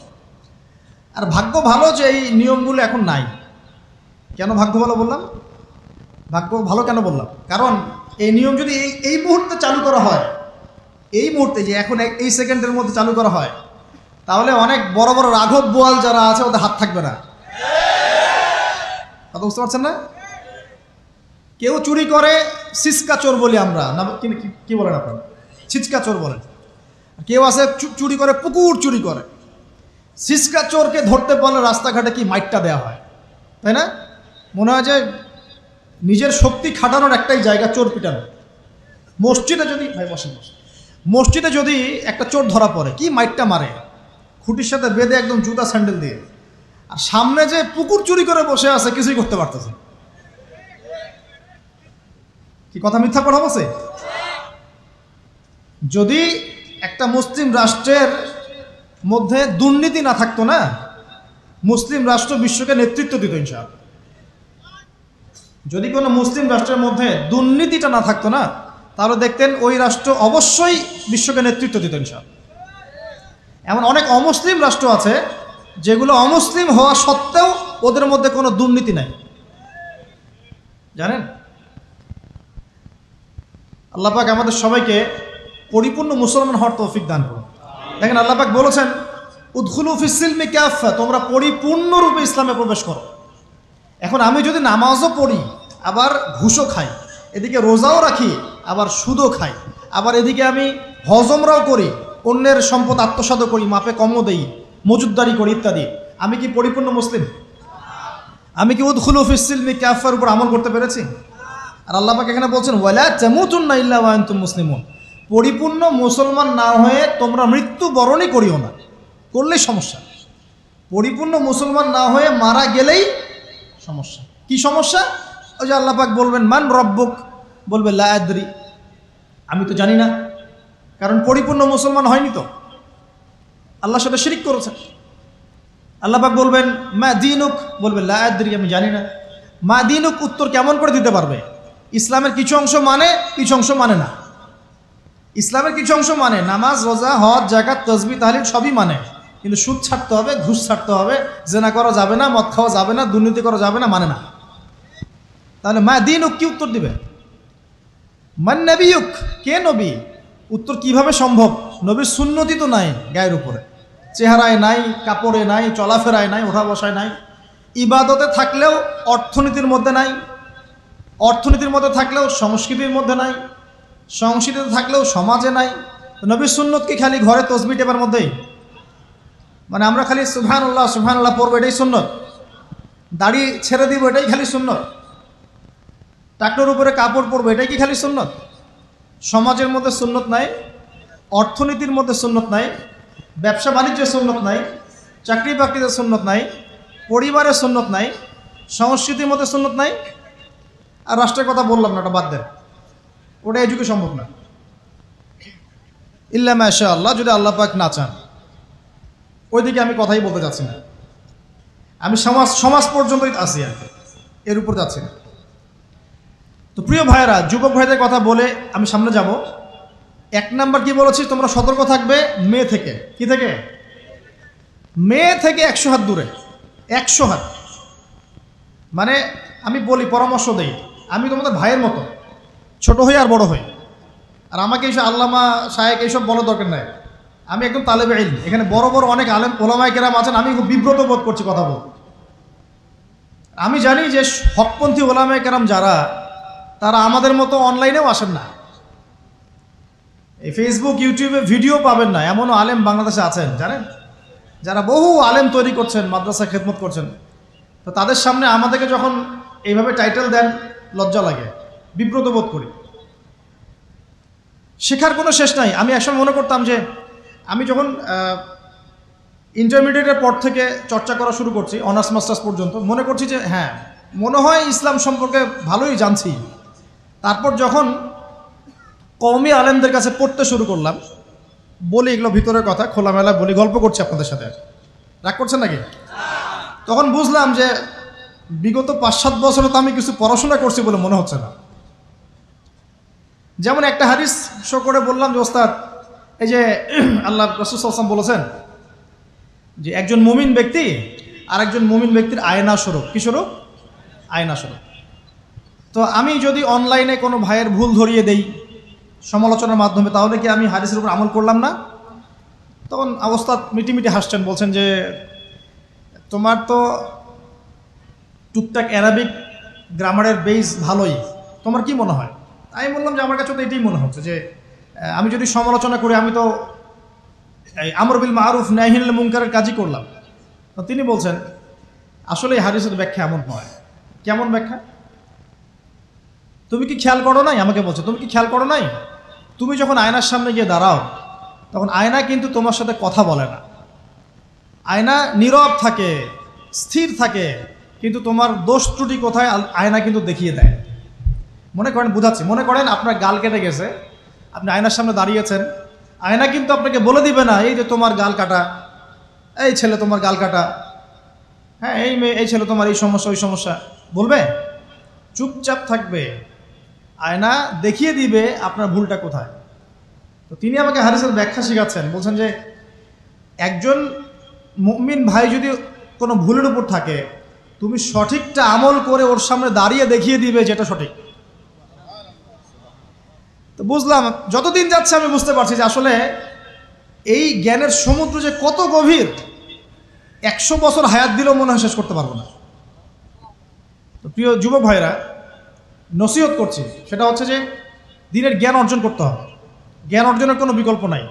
আর ভাগ্য ভালো যে এই নিয়মগুলো এখন নাই। কেন ভাগ্য ভালো বললাম? ভাগ্য ভালো কেন বললাম? কারণ এই নিয়ম যদি এই মুহূর্তে চালু করা হয়, এই মুহূর্তে যে এখন এই সেকেন্ডের মধ্যে চালু করা হয়, তাহলে অনেক বড় বড় রাঘব বোয়াল যারা আছে, ওদের হাত থাকবে না। কথা বুঝতে পারছেন না? কেউ চুরি করে সিসকা চোর বলি আমরা, না কি বলেন আপনারা? ছিচকা চোর বলেন। কেউ আছে চুরি করে, পুকুর চুরি করে। সিসকা চোরকে ধরতে পারলে রাস্তাঘাটে কি মাইটটা দেওয়া হয়, তাই না? মনে হয় যে নিজের শক্তি খাটানোর একটাই জায়গা চোর পিটানো। মসজিদে যদি, ভাই বসেন, মসজিদে যদি একটা চোর ধরা পড়ে, কি মাইটটা মারে, খুঁটির সাথে বেঁধে একদম জুতা স্যান্ডেল দিয়ে। আর সামনে যে পুকুর চুরি করে বসে আছে, কিছুই করতে পারতেছে। কি কথা মিথ্যা কথা বলছে? যদি একটা মুসলিম রাষ্ট্রের মধ্যে দুর্নীতি না থাকতো না, মুসলিম রাষ্ট্র বিশ্বকে নেতৃত্ব দিত ইনশাআল্লাহ। যদি কোনো মুসলিম রাষ্ট্রের মধ্যে দুর্নীতিটা না থাকতো না, তাহলে দেখতেন ওই রাষ্ট্র অবশ্যই বিশ্বকে নেতৃত্ব দিত ইনশাআল্লাহ। এমন অনেক অমুসলিম রাষ্ট্র আছে যেগুলো অমুসলিম হওয়া সত্ত্বেও ওদের মধ্যে কোনো দুর্নীতি নাই। জানেন? আল্লাহ পাক আমাদের সবাইকে পরিপূর্ণ মুসলমান হওয়ার তৌফিক দান করুন। দেখেন আল্লাহ পাক বলেছেন উদখুলু ফিস সিলমি কাফা, তোমরা পরিপূর্ণরূপে ইসলামে প্রবেশ করো। এখন আমি যদি নামাজও পড়ি, আবার ঘুষও খাই, এদিকে রোজাও রাখি, আবার সুদও খাই, আবার এদিকে আমি হজমরাও করি, অন্যের সম্পদ আত্মসাৎ করি, মাপে কমও দেই, মজুদদারি করি ইত্যাদি, আমি কি পরিপূর্ণ মুসলিম? আমি কি উদখুলু ফিস সিলমি কাফার উপর আমল করতে পেরেছি? আর আল্লাহ পাক এখানে বলছেন ওয়ালা তামুতুন্না ইল্লা ওয়া আনতুম মুসলিমুন, পরিপূর্ণ মুসলমান না হয়ে তোমরা মৃত্যুবরণই করিও না। করলেই সমস্যা। পরিপূর্ণ মুসলমান না হয়ে মারা গেলেই সমস্যা। কি সমস্যা? ওই যে আল্লাহ পাক বলবেন মান রব্বুক, বলবে লা আদরি, আমি তো জানি না, কারণ পরিপূর্ণ মুসলমান হয়নি তো, আল্লাহর সাথে শিরিক করেছে। আল্লাহ পাক বলবেন মা দীনুক, বলবে লা আদরি, আমি জানি না। মা দীনুক উত্তর কেমন করে দিতে পারবে? ইসলামের কিছু অংশ মানে, কিছু অংশ মানে না। ইসলামের কিছু অংশ মানে, নামাজ, রোজা, হজ, যাকাত, তাসবিহ, তাহলিল সবই মানে, কিন্তু সুদ ছাড়তে হবে, ঘুষ ছাড়তে হবে, জেনা করা যাবে না, মদ খাওয়া যাবে না, দুর্নীতি করা যাবে না, মানে না। তাহলে মা দীনুক কি উত্তর দিবে? মান নবিয়ুক, কে নবী? উত্তর কিভাবে সম্ভব? নবীর সুন্নতি তো নাই গায়ের উপরে, চেহারায় নাই, কাপড়ে নাই, চলাফেরায় নাই, ওঠা বসায় নাই, ইবাদতে থাকলেও অর্থনীতির মধ্যে নাই, অর্থনীতির মধ্যে থাকলেও সংস্কৃতির মধ্যে নাই, সংস্কৃতিতে থাকলেও সমাজে নাই। নবীর সুন্নত কি খালি ঘরে তসবিহ টেপার মধ্যেই? মানে আমরা খালি সুবহানাল্লাহ সুবহানাল্লাহ পড়বো এটাই সুন্নত, দাড়ি ছেড়ে দিব এটাই খালি সুন্নত, টাকনোর উপরে কাপড় পরবো এটাই কি খালি সুন্নত? সমাজের মধ্যে সুন্নত নাই, অর্থনীতির মধ্যে সুন্নত নাই, ব্যবসা বাণিজ্যের সুন্নত নাই, চাকরি বাকরিতে সুন্নত নাই, পরিবারের সুন্নত নাই, সংস্কৃতির মধ্যে সুন্নত নাই। আর রাষ্ট্রের কথা বললাম না, ওটা বাদ দেন, ওটা এই যুগে সম্ভব না। ইল্লা মাশা আল্লাহ, যদি আল্লাহ পাক না চান। ওইদিকে আমি কথাই বলতে চাচ্ছি না, আমি সমাজ পর্যন্তই আছি আর কি, এর উপর যাচ্ছি না। তো প্রিয় ভাইয়েরা, যুবক ভাইদের কথা বলে আমি সামনে যাব। এক নাম্বার কি বলেছি, তোমরা সতর্ক থাকবে মেয়ে থেকে। কি থেকে? মেয়ে থেকে 100 হাত দূরে। 100 হাত মানে আমি বলি, পরামর্শ দেই, আমি তোমাদের ভাইয়ের মতো, ছোট হই আর বড় হই, আর আমাকে এইসব আল্লামা শায়েখ এইসব বলার দরকার নাই। আমি একদম তালেবে ইলম, এখানে বড় বড় অনেক আলেম ওলামায়ে কেরাম আছেন, আমি খুব বিব্রত বোধ করছি কথা বলতে। আমি জানি যে হকপন্থী ওলামায়ে কেরাম যারা, তারা আমাদের মতো অনলাইনেও আসেন না, এই ফেসবুক ইউটিউবে ভিডিও পাবেন না, এমনও আলেম বাংলাদেশে আছেন জানেন, যারা বহু আলেম তৈরি করছেন, মাদ্রাসা খেদমত করছেন। তো তাদের সামনে আমাদেরকে যখন এইভাবে টাইটেল দেন, লজ্জা লাগে, বিব্রত বোধ করি। শেখার কোনো শেষ নাই। আমি একসময় মনে করতাম যে আমি যখন ইন্টারমিডিয়েটের পর থেকে চর্চা করা শুরু করছি, অনার্স মাস্টার্স পর্যন্ত, মনে করছি যে হ্যাঁ, মনে হয় ইসলাম সম্পর্কে ভালোই জানছি। তারপর যখন কওমি আলেমদের কাছে পড়তে শুরু করলাম, বলি এগুলো ভিতরের কথা, খোলামেলা বলি, গল্প করছি আপনাদের সাথে, রাগ করছেন নাকি? তখন বুঝলাম যে বিগত 5-7 বছরে তো আমি কিছু পড়াশোনা করছি বলে মনে হচ্ছে না। যেমন একটা হাদিস শো করে বললাম যে ওস্তাদ, এই যে আল্লাহ রাসূল সাল্লাল্লাহু আলাইহি ওয়াসাল্লাম বলেছেন যে একজন মুমিন ব্যক্তি আর একজন মুমিন ব্যক্তির আয়না স্বরূপ। কি স্বরূপ? আয়না স্বরূপ। তো আমি যদি অনলাইনে কোনো ভাইয়ের ভুল ধরিয়ে দেই সমালোচনার মাধ্যমে, তাহলে কি আমি হাদিসের উপর আমল করলাম না? তখন ওস্তাদ মিটিমিটি হাসছেন, বলছেন যে তোমার তো টুকটাক অ্যারাবিক গ্রামারের বেস ভালোই, তোমার কি মনে হয়? আমি বললাম যে আমার কাছে তো এটাই মনে হচ্ছে যে আমি যদি সমালোচনা করি, আমি তো এই আমর বিল মারুফ নাহি আনিল মুনকারের কাজই করলাম। তো তিনি বলছেন আসলে এই হাদিসের ব্যাখ্যা এমন নয়। কেমন ব্যাখ্যা? তুমি কি খেয়াল করো নাই? আমাকে বলছে তুমি কি খেয়াল করো নাই, তুমি যখন আয়নার সামনে গিয়ে দাঁড়াও, তখন আয়না কিন্তু তোমার সাথে কথা বলে না, আয়না নীরব থাকে, স্থির থাকে, কিন্তু তোমার দোষ ত্রুটি কোথায় আয়না কিন্তু দেখিয়ে দেয়। মনে করেন, বুঝাচ্ছি, মনে করেন আপনার গাল কেটে গেছে, আপনি আয়নার সামনে দাঁড়িয়েছেন, আয়না কিন্তু আপনাকে বলে দিবে না এই যে তোমার গাল কাটা, এই ছেলে তোমার গাল কাটা, হ্যাঁ এই মেয়ে, এই ছেলে তোমার এই সমস্যা ওই সমস্যা, বলবে? চুপচাপ থাকবে, আয়না দেখিয়ে দিবে আপনার ভুলটা কোথায়। তো তিনি আমাকে হাদিসের ব্যাখ্যা শিখাচ্ছেন, বলছেন যে একজন মুমিন ভাই যদি কোনো ভুলের উপর থাকে, তুমি সঠিকটা আমল করে ওর সামনে দাঁড়িয়ে দেখিয়ে দিবে যেটা সঠিক। তো বুঝলাম, যতদিন যাচ্ছে আমি বুঝতে পারছি যে আসলে এই জ্ঞানের সমুদ্র যে কত গভীর, 100 বছর হায়াত দিলেও মনে হয় শেষ করতে পারবো না। তো প্রিয় যুবক ভাইরা, নসিহত করছি, সেটা হচ্ছে যে দিনের জ্ঞান অর্জন করতে হবে। জ্ঞান অর্জনের কোনো বিকল্প নাই।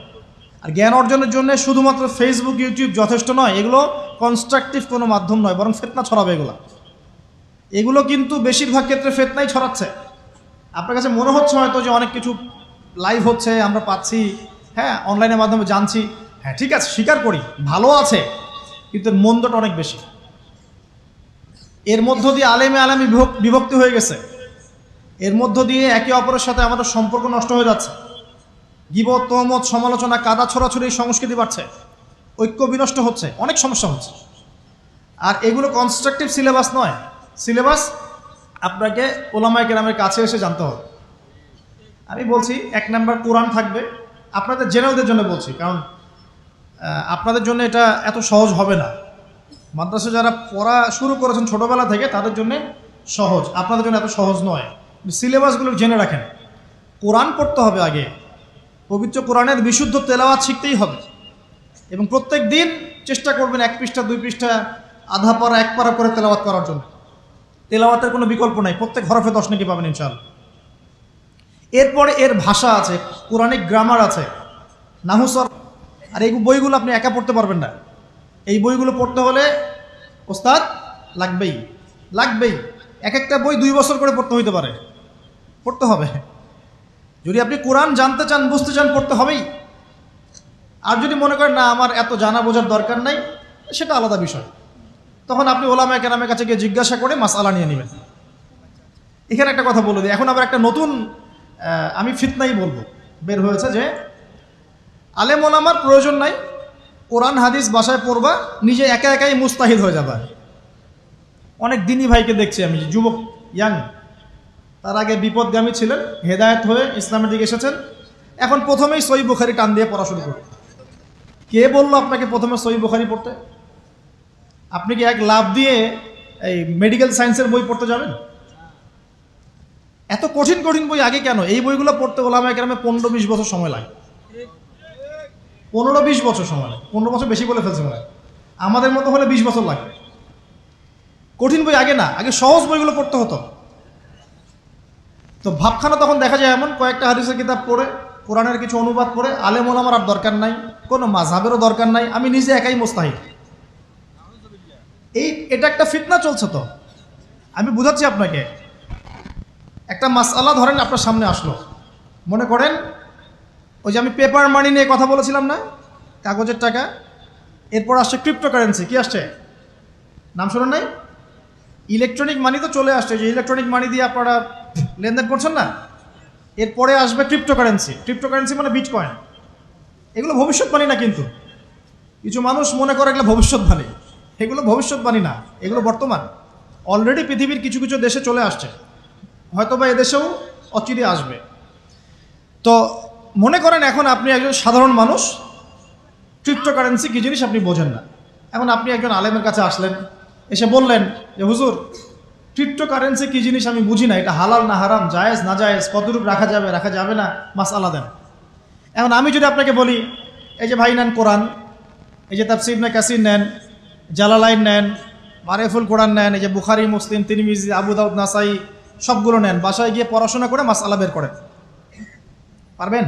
আর জ্ঞান অর্জনের জন্য শুধুমাত্র ফেসবুক, ইউটিউব যথেষ্ট নয়। এগুলো কনস্ট্রাকটিভ কোনো মাধ্যম নয়, বরং ফিতনা ছড়াবে এগুলো কিন্তু বেশিরভাগ ক্ষেত্রে ফিতনাই ছড়াচ্ছে। আপনার কাছে মনে হচ্ছে হয়তো যে অনেক কিছু লাইভ হচ্ছে, আমরা পাচ্ছি, হ্যাঁ, অনলাইনের মাধ্যমে জানছি, হ্যাঁ ঠিক আছে, স্বীকার করি ভালো আছে, কিন্তু এর মন্দটা অনেক বেশি। এর মধ্য দিয়ে আলেমে বিভক্তি হয়ে গেছে। এর মধ্য দিয়ে একে অপরের সাথে আমাদের সম্পর্ক নষ্ট হয়ে যাচ্ছে। গীবত, তহমত, সমালোচনা, কাদা ছড়াছড়ি সংস্কৃতি বাড়ছে, ঐক্য বিনষ্ট হচ্ছে, অনেক সমস্যা হচ্ছে। আর এগুলো কনস্ট্রাকটিভ সিলেবাস নয়। সিলেবাস আপনাকে ওলামায়ে কেরামের কাছে এসে জানতে হবে। আমি বলছি 1 নাম্বার কোরআন থাকবে। আপনাদের জেনারেলদের জন্য বলছি, কারণ আপনাদের জন্য এটা এত সহজ হবে না। মাদ্রাসা যারা পড়া শুরু করেছেন ছোটোবেলা থেকে তাদের জন্য সহজ, আপনাদের জন্য এত সহজ নয়। সিলেবাসগুলো জেনে রাখেন। কোরআন পড়তে হবে আগে, পবিত্র কোরআনের বিশুদ্ধ তেলাওয়াত শিখতেই হবে, এবং প্রত্যেক দিন চেষ্টা করবেন 1 পৃষ্ঠা 2 পৃষ্ঠা, আধা পারা 1 পারা করে তেলাওয়াত করার জন্য। তেলাওয়াতের কোনো বিকল্প নাই, প্রত্যেক হরফে 10 নেকি পাবেন ইনশাআল্লাহ। এরপরে এর ভাষা আছে, কোরআনিক গ্রামার আছে, নাহুসর। আর এই বইগুলো আপনি একা পড়তে পারবেন না। এই বইগুলো পড়তে হলে ওস্তাদ লাগবেই। এক একটা বই 2 বছর করে পড়তে হইতে পারে, পড়তে হবে। যদি আপনি কোরআন জানতে চান, বুঝতে চান, পড়তে হবেই। আর যদি মনে করেন না আমার এত জানা বোঝার দরকার নাই, সেটা আলাদা বিষয়। তখন আপনি ওলামায়ে কেরামের কাছে গিয়ে জিজ্ঞাসা করে মাসআলা নিয়ে নেবেন। এখানে একটা কথা বলে দিই, এখন আবার একটা নতুন আমি ফিতনাই বলবো বের হয়েছে যে আলেম ওলামার প্রয়োজন নাই, কোরআন হাদিস বাসায় পড়বা, নিজে একা একাই মুস্তাহিদ হয়ে যাবা। অনেক দিনী ভাইকে দেখছি আমি, যে যুবক, ইয়াং, তার আগে বিপদগামী ছিলেন, হেদায়েত হয়ে ইসলামের দিকে এসেছেন, এখন প্রথমেই সহিহ বুখারী টান দিয়ে পড়া শুরু করতে। কে বললো আপনাকে প্রথমে সহিহ বুখারী পড়তে? আপনি কি এক লাভ দিয়ে এই মেডিকেল সায়েন্সের বই পড়তে যাবেন? এত কঠিন কঠিন বই আগে কেন? এই বইগুলো পড়তে ওলামায়ে কেরামের 15-20 বছর সময় লাগে। 15-20 বছর সময় লাগে। 15 বছর বেশি বলে ফেলছে মনে হয়। আমাদের মতো হলে 20 বছর লাগে। কঠিন বই আগে না, আগে সহজ বইগুলো পড়তে হতো। তো ভাবখানা তখন দেখা যায় এমন, কয়েকটা হাদিসের কিতাব পড়ে, কোরআনের কিছু অনুবাদ পড়ে, আলেম ওলামার আর দরকার নাই, কোনো মাযহাবেরও দরকার নাই, আমি নিজে একাই মুস্তাহিদ। এটা একটা ফিতনা চলছে। তো আমি বুঝাচ্ছি আপনাকে, একটা মাসআলা ধরেন আপনার সামনে আসলো, মনে করেন ওই যে আমি পেপার মানি নিয়ে কথা বলেছিলাম না, কাগজের টাকা, এরপর আসছে ক্রিপ্টোকারেন্সি। কি আসছে? নাম শোনেন নাই? ইলেকট্রনিক মানি তো চলে আসছে, যে ইলেকট্রনিক মানি দিয়ে আপনারা লেনদেন করছেন না, এরপরে আসবে ক্রিপ্টোকারেন্সি। ক্রিপ্টোকারেন্সি মানে বিটকয়েন। এগুলো ভবিষ্যৎবাণী না, কিন্তু কিছু মানুষ মনে করে এগুলো ভবিষ্যৎবাণী। এগুলো ভবিষ্যৎবাণী না, এগুলো বর্তমান। অলরেডি পৃথিবীর কিছু কিছু দেশে চলে আসছে, হয়তো বা এদেশেও অচিরে আসবে। তো মনে করেন এখন আপনি একজন সাধারণ মানুষ, ক্রিপ্টোকারেন্সি কী জিনিস আপনি বোঝেন না। এখন আপনি একজন আলেমের কাছে আসলেন, এসে বললেন যে হুজুর, ক্রিপ্টোকারেন্সি কী জিনিস আমি বুঝি না, এটা হালাল না হারাম, জায়েজ না জায়েজ, কতটুকু রাখা যাবে রাখা যাবে না, মাসআলা দেন। এখন আমি যদি আপনাকে বলি, এই যে ভাই নেন কোরআন, এই যে তাফসীর ইবনে কাসির নেন, জালালাইন নেন, মারিফুল কোরআন নেন, এই যে বুখারী, মুসলিম, তিরমিজি, আবু দাউদ, নাসাই, সবগুলো নেন, বাসায় গিয়ে পড়াশোনা করে মাসআলা বের করেন, পারবেন?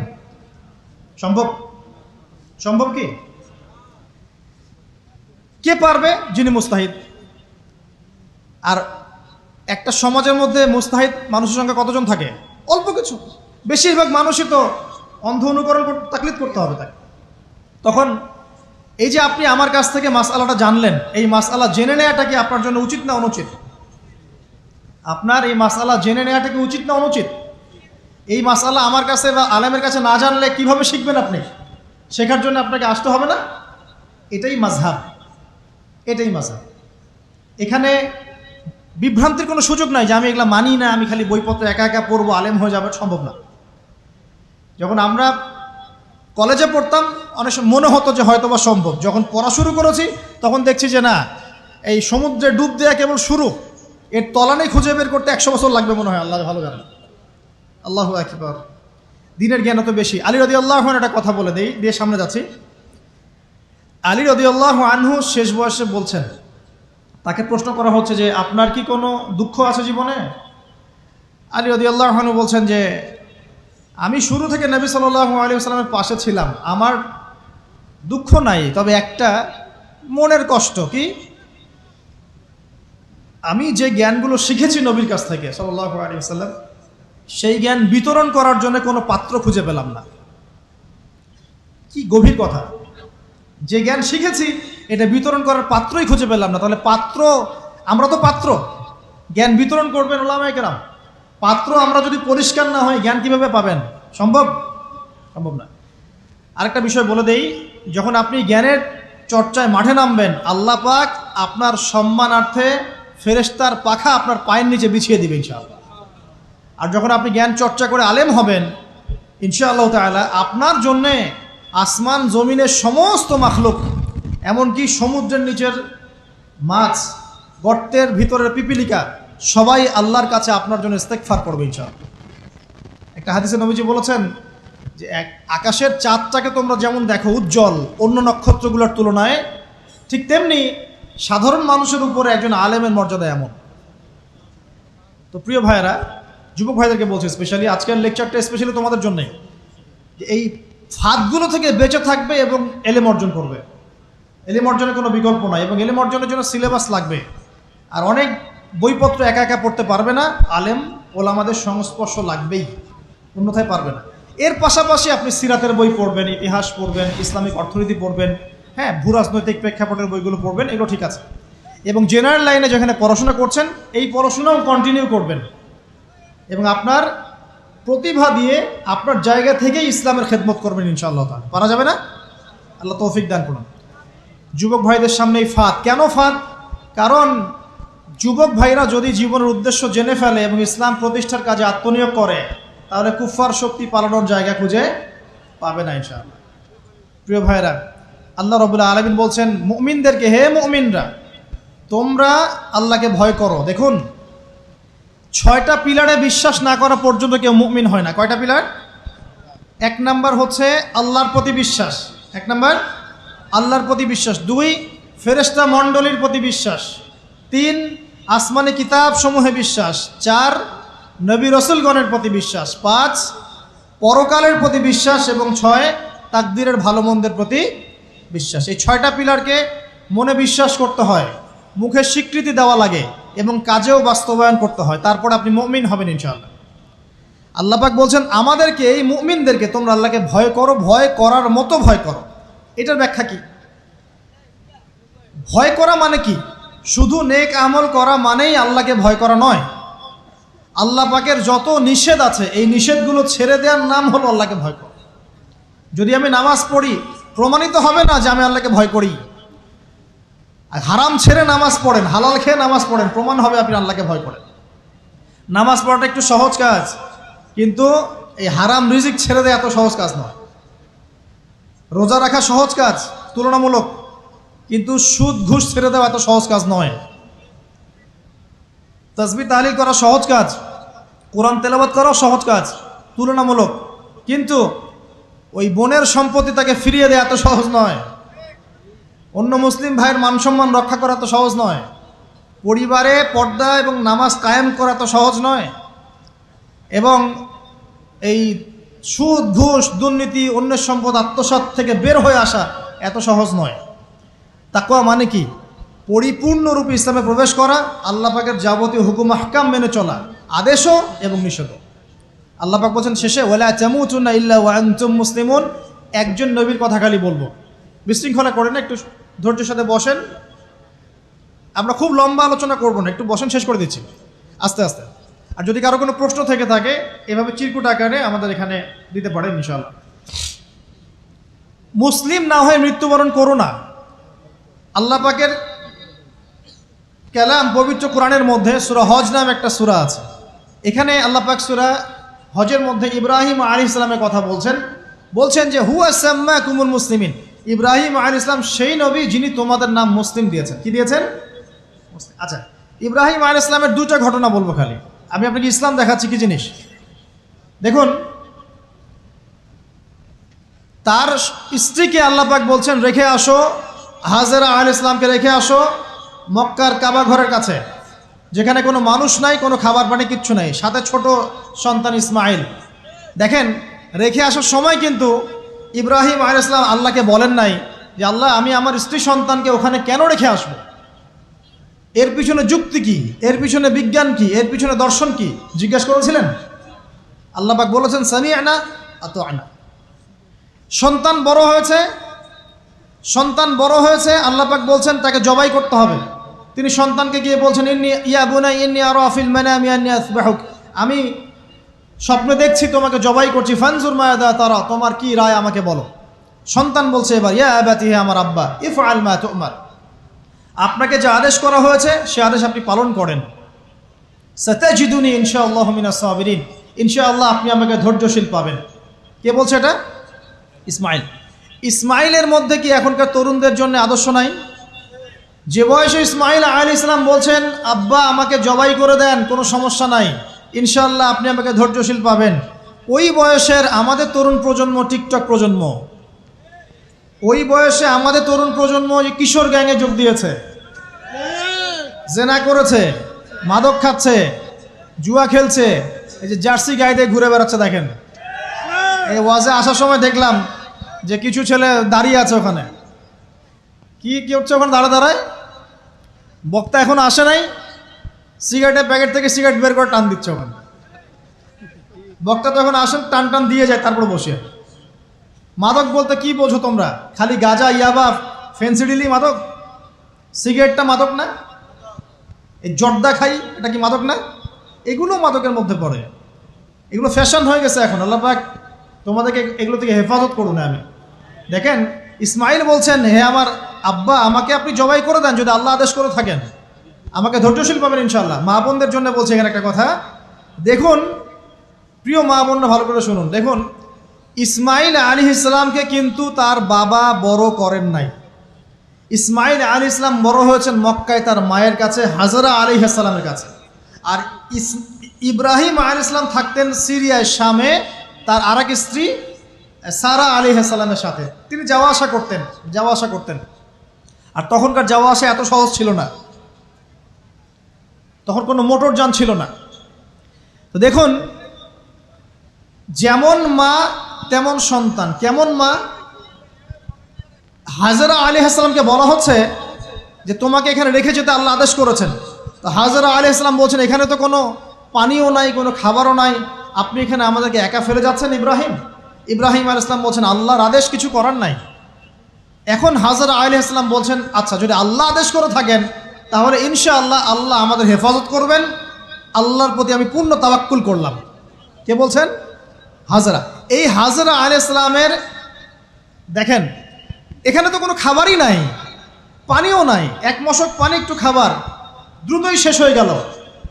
সম্ভব? সম্ভব কি? কে পারবে? যিনি মুস্তাহিদ। আর একটা সমাজের মধ্যে মুস্তাহিদ মানুষের সংখ্যা কতজন থাকে? অল্প কিছু। বেশিরভাগ মানুষই তো অন্ধ অনুকরণ তাকলিদ করতে হবে তাকে। তখন এই যে আপনি আমার কাছ থেকে মাসআলাটা জানলেন, এই মাসআলা জেনে নেওয়াটা কি আপনার জন্য উচিত না অনুচিত? আপনার এই মাসআলা জেনে নেওয়াটা কি উচিত না অনুচিত? এই মাসআলা আমার কাছে বা আলেমের কাছে না জানলে কিভাবে শিখবেন আপনি? শেখার জন্য আপনাকে আসতে হবে না? এটাই মাযহাব, এটাই মাযহাব। এখানে বিভ্রান্তির কোনো সুযোগ নাই যে আমি এগুলা মানি না, আমি খালি বইপত্র একা একা পড়বো, আলেম হয়ে যাবে, সম্ভব না। যখন আমরা কলেজে পড়তাম অনেক সময় মনে হতো যে হয়তো বা সম্ভব, যখন পড়া শুরু করেছি তখন দেখছি যে না, এই সমুদ্রে ডুব দেওয়া কেবল শুরু, এর তলানি খুঁজে বের করতে 100 বছর লাগবে মনে হয়, আল্লাহ ভালো জানেন। আল্লাহু আকবার। দিনের জ্ঞান অত বেশি। আলী রাদিয়াল্লাহু আনহু একটা কথা বলে দিয়ে সামনে যাচ্ছি। আলী রাদিয়াল্লাহু আনহু শেষ বয়সে বলছেন, তাকে প্রশ্ন করা হচ্ছে যে আপনার কি কোনো দুঃখ আছে জীবনে? আলী রাদিয়াল্লাহু আনহু বলছেন যে আমি শুরু থেকে নবী সাল্লাল্লাহু আলাইহি ওয়াসাল্লামের পাশে ছিলাম, আমার দুঃখ নাই, তবে একটা মনের কষ্ট। কি? আমি যে জ্ঞানগুলো শিখেছি নবীর কাছ থেকে সাল্লাল্লাহু আলাইহি ওয়াসাল্লাম, সেই জ্ঞান বিতরণ করার জন্য কোনো পাত্র খুঁজে পেলাম না। কি গভীর কথা! যে জ্ঞান শিখেছি এটা বিতরণ করার পাত্রই খুঁজে পেলাম না। তাহলে পাত্র, আমরা তো পাত্র, জ্ঞান বিতরণ করবেন উলামায়ে কেরাম। পাত্র আমরা যদি পরিষ্কার না হয় জ্ঞান কিভাবে পাবেন? সম্ভব না। আরেকটা বিষয় বলে দেই, যখন আপনি জ্ঞানের চর্চায় মাঠে নামবেন, আল্লাহ পাক আপনার সম্মানার্থে ফেরেশতার পাখা আপনার পায়ের নিচে বিছিয়ে দিবেন ইনশাআল্লাহ। আর যখন আপনি জ্ঞান চর্চা করে আলেম হবেন ইনশাআল্লাহ তাআলা, আপনার জন্যে আসমান জমিনের সমস্ত মাখলুক, এমনকি সমুদ্রের নিচের মাছ, গর্তের ভিতরের পিপিলিকা, সবাই আল্লাহর কাছে আপনার জন্য ইস্তেগফার করবে ইনশাআল্লাহ। একটা হাদিসে নবীজি বলেছেন যে আকাশের চাঁদটাকে তোমরা যেমন দেখো উজ্জ্বল অন্য নক্ষত্রগুলোর তুলনায়, ঠিক তেমনি সাধারণ মানুষের উপরে একজন আলেমের মর্যাদা এমন। তো প্রিয় ভাইয়েরা, যুবক ভাইদেরকে বলছি স্পেশালি, আজকের লেকচারটা স্পেশালি তোমাদের জন্যই, যে এই ফাঁদগুলো থেকে বেঁচে থাকবে এবং এলেম অর্জন করবে। এলেম অর্জনের কোনো বিকল্প নয়, এবং এলেম অর্জনের জন্য সিলেবাস লাগবে। আর অনেক বইপত্র একা একা পড়তে পারবে না, আলেম ওলামাদের সংস্পর্শ লাগবেই, অন্যথায় পারবে না। এর পাশাপাশি আপনি সিরাতের বই পড়বেন, ইতিহাস পড়বেন, ইসলামিক অর্থনীতি পড়বেন, হ্যাঁ, ভূরাজনৈতিক প্রেক্ষাপটের বইগুলো পড়বেন, এগুলো ঠিক আছে। এবং জেনারেল লাইনে যেখানে পড়াশোনা করছেন, এই পড়াশোনাও কন্টিনিউ করবেন, এবং আপনার প্রতিভা দিয়ে আপনার জায়গা থেকেই ইসলামের খেদমত করবেন ইনশাআল্লাহ তাআলা। পারা যাবে না? আল্লাহ তৌফিক দান করুন। যুবক ভাইদের সামনে এই ফাঁদ। কেন ফাঁদ? কারণ যুবক ভাইরা যদি জীবনের উদ্দেশ্য জেনে ফেলে এবং ইসলাম প্রতিষ্ঠার কাজে আত্মনিয়োগ করে, তাহলে কুফার শক্তি পালানোর জায়গা খুঁজে পাবে না ইনশাআল্লাহ। প্রিয় ভাইরা, আল্লাহ রাব্বুল আলামিন বলছেন মুমিনদেরকে, হে মুমিনরা, তোমরা আল্লাহকে ভয় করো। দেখুন, 6টা পিলারে বিশ্বাস না করা পর্যন্ত কেউ মুমিন হয় না। কয়টা পিলার? 1 নাম্বার হচ্ছে আল্লাহর প্রতি বিশ্বাস। 1 নাম্বার আল্লাহর প্রতি বিশ্বাস। 2 ফেরেশতা মণ্ডলীর প্রতি বিশ্বাস। 3 আসমানি কিতাব সমূহে বিশ্বাস। 4 নবী রসুলগণের প্রতি বিশ্বাস। 5 পরকালের প্রতি বিশ্বাস। এবং 6 তাকদীরের ভালো মন্দের প্রতি বিশ্বাস। এই 6টা পিলারকে মনে বিশ্বাস করতে হয়, মুখে স্বীকৃতি দেওয়া লাগে, এবং কাজেও বাস্তবায়ন করতে হয়, তারপর আপনি মুমিন হবেন ইনশাআল্লাহ। আল্লাহ পাক বলছেন আমাদেরকে, এই মুমিনদেরকে, তোমরা আল্লাহকে ভয় করো, ভয় করার মতো ভয় করো। এটার ব্যাখ্যা কি? ভয় করা মানে কি? শুধু নেক আমল করা মানেই আল্লাহকে ভয় করা নয়। আল্লাহ পাকের যত নিষেধ আছে, এই নিষেধগুলো ছেড়ে দেওয়ার নাম হলো আল্লাহকে ভয় করা। যদি আমি নামাজ পড়ি, প্রমাণিত হবে না যে আমি আল্লাহকে ভয় করি। হারাম ছেড়ে নামাজ পড়েন, হালাল খেয়ে নামাজ পড়েন, প্রমাণ হবে আপনি আল্লাহকে ভয় করেন। নামাজ পড়াটা একটু সহজ কাজ, কিন্তু এই হারাম রিজিক ছেড়ে দেয় এত সহজ কাজ নয়। রোজা রাখা সহজ কাজ তুলনামূলক, কিন্তু সুদ ঘুষ ছেড়ে দেওয়া এত সহজ কাজ নয়। তাসবিহ তাহলিল করা সহজ কাজ, কোরআন তেলাওয়াত করাও সহজ কাজ তুলনামূলক, কিন্তু ওই বোনের সম্পত্তি তাকে ফিরিয়ে দেওয়া এত সহজ নয়। অন্য মুসলিম ভাইয়ের মান সম্মান রক্ষা করা তো সহজ নয়। পরিবারে পর্দা এবং নামাজ কায়েম করা তো সহজ নয়। এবং এই সুদ ঘুষ দুর্নীতি অন্যের সম্পদ আত্মসাৎ থেকে বের হয়ে আসা এত সহজ নয়। তাকওয়া মানে কি? পরিপূর্ণরূপে ইসলামে প্রবেশ করা, আল্লাহ পাকের যাবতীয় হুকুম আহকাম মেনে চলা, আদেশও এবং নিষেধও। আল্লাহ পাক বলছেন শেষে, ওয়ালা তামুতুন্না ইল্লা ওয়া আনতুম মুসলিমুন। একজন নবীর কথা খালি বলবো, বিশৃঙ্খলা করেন না, একটু ধৈর্যের সাথে বসেন। আমরা খুব লম্বা আলোচনা করব না, একটু বসেন, শেষ করে দিচ্ছি আস্তে আস্তে। আর যদি কারো কোনো প্রশ্ন থেকে থাকে, এভাবে চিরকুট আকারে আমাদের এখানে দিতে পারেন ইনশাআল্লাহ। মুসলিম না হয়ে মৃত্যুবরণ করো না। আল্লাহ পাকের কালাম পবিত্র কোরআনের মধ্যে সূরা হজ নাম একটা সূরা আছে। এখানে আল্লাহ পাক সূরা হজের মধ্যে ইব্রাহিম আলাইহিস সালামের কথা বলছেন যে হুয়া সাম্মাকুমুল মুসলিমিন। ইব্রাহিম আলাইহিস সালাম সেই নবী যিনি তোমাদের নাম মুসলিম দিয়েছেন। কি দিয়েছেন? আচ্ছা, ইব্রাহিম আলাইহিস সালামের দুটো ঘটনা বলবো খালি, আমি আপনাকে ইসলাম দেখাচ্ছি কি জিনিস। দেখুন, তার স্ত্রীকে আল্লাহ পাক বলছেন রেখে আসো, হাজেরা আলাইহিস সালামকে রেখে আসো মক্কার কাবা ঘরের কাছে, যেখানে কোনো মানুষ নাই, কোনো খাবার পানি কিচ্ছু নাই, সাথে ছোট সন্তান ইসমাইল। দেখেন, রেখে আসার সময় কিন্তু ইব্রাহিম আলাইহিস সালাম আল্লাহকে বলেন নাই যে আল্লাহ আমি আমার স্ত্রী সন্তানকে ওখানে কেন রেখে আসব, এর পিছনে যুক্তি কি, এর পিছনে বিজ্ঞান কি, এর পিছনে দর্শন কি জিজ্ঞেস করেছিলেন? আল্লাহ পাক বলেছেন সামি'না আতা'না। সন্তান বড় হয়েছে, আল্লাহ পাক বলছেন তাকে জবাই করতে হবে। তিনি সন্তানকে গিয়ে বলছেন ইয়া বুনাইয়া ইন্নী আরা ফিল মানামি আন্নী আসবাহুক, আমি স্বপ্নে দেখছি তোমাকে জবাই করছি, ফানজুর মাযা তারা, তোমার কি রায় আমাকে বলো। সন্তান বলছে এবার ইয়া আবাতি, হে আমার আব্বা, ইফআল মা তু'মার, আপনাকে যে আদেশ করা হয়েছে সে আদেশ আপনি পালন করেন। সাতাজিদুনি ইনশাআল্লাহু মিনাস সাবিরিন, ইনশাআল্লাহ আপনি আমাকে ধৈর্যশীল পাবেন। কে বলছে এটা? ইসমাইল। ইসমাইলের মধ্যে কি এখনকার তরুণদের জন্য আদর্শ নাই? যে বয়সে ইসমাইল আলাইহিস সালাম বলছেন আব্বা আমাকে জবাই করে দেন, কোনো সমস্যা নাই, ইনশাআল্লাহ আপনি আমাকে ধৈর্যশীল পাবেন, ওই বয়সের আমাদের তরুণ প্রজন্ম টিকটক প্রজন্ম, ওই বয়সে আমাদের তরুণ প্রজন্ম কিশোর গ্যাংয়ে যোগ দিয়েছে, জেনা করেছে, মাদক খাচ্ছে, জুয়া খেলছে, এই যে জার্সি গায়ে দিয়ে ঘুরে বেড়াচ্ছে। দেখেন, এই ওয়াজে আসার সময় দেখলাম যে কিছু ছেলে দাঁড়িয়ে আছে ওখানে, কি হচ্ছে ওখানে দাঁড়ায়, বক্তা এখন আসে নাই, সিগারেটের প্যাকেট থেকে সিগারেট বের করে টান দিচ্ছে ওখানে। বক্তা তো এখন আসেন, টান দিয়ে যায়, তারপর বসে। মাদক বলতে কি বোঝো তোমরা? খালি গাঁজা, ইয়াবা, ফেন্সিডিলি মাদক? সিগারেটটা মাদক না? এই জর্দা খাই, এটা কি মাদক না? এগুলো মাদকের মধ্যে পড়ে, এগুলো ফ্যাশন হয়ে গেছে এখন। আল্লাহ পাক তোমাদেরকে এগুলো থেকে হেফাজত করুন। আমি দেখেন, ইসমাইল বলছেন হে আমার আব্বা আমাকে আপনি জবাই করে দেন, যদি আল্লাহ আদেশ করে থাকেন, আমাকে ধৈর্যশীল পাবেন ইনশাআল্লাহ। মা বোনদের জন্য বলছে এখানে একটা কথা, দেখুন প্রিয় মা বোনরা ভালো করে শুনুন। দেখুন, ইসমাইল আলাইহিস সালামকে কিন্তু তার বাবা বড় করেন নাই। ইসমাইল আলাইহিস সালাম বড় হয়েছেন মক্কায় তার মায়ের কাছে, হাজরা আলাইহিস সালামের কাছে। আর ইব্রাহিম আলাইহিস সালাম থাকতেন সিরিয়ায়, শামে, তার আরেক স্ত্রী সারা আলাইহিস সালামের সাথে তিনি যাওয়া আসা করতেন। আর তখনকার যাওয়া আসা এত সহজ ছিল না, তখন কোনো মোটর যান ছিল না। তো দেখুন, যেমন মা তেমন সন্তান। কেমন মা? হাজরা আলাইহিস সালামকে বলা হচ্ছে যে তোমাকে এখানে রেখে যেতে আল্লাহ আদেশ করেছেন। তো হাজরা আলাইহিস সালাম বলছেন এখানে তো কোনো পানিও নাই, কোনো খাবারও নাই, আপনি এখানে আমাদেরকে একা ফেলে যাচ্ছেন ইব্রাহিম আলাইহিস সালাম বলছেন আল্লাহর আদেশ, কিছু করার নাই। এখন হাজরা আলাইহিস সালাম বলছেন আচ্ছা যদি আল্লাহ আদেশ করে থাকেন তাহলে ইনশাআল্লাহ আল্লাহ আমাদের হেফাজত করবেন, আল্লাহর প্রতি আমি পূর্ণ তাওয়াক্কুল করলাম। কে বলছেন? হাজরা। এই হাজরা আলাইহিস সালামের দেখেন এখানে তো কোনো খাবারই নাই, পানিও নাই, এক মশক পানি একটু খাবার দ্রুতই শেষ হয়ে গেল।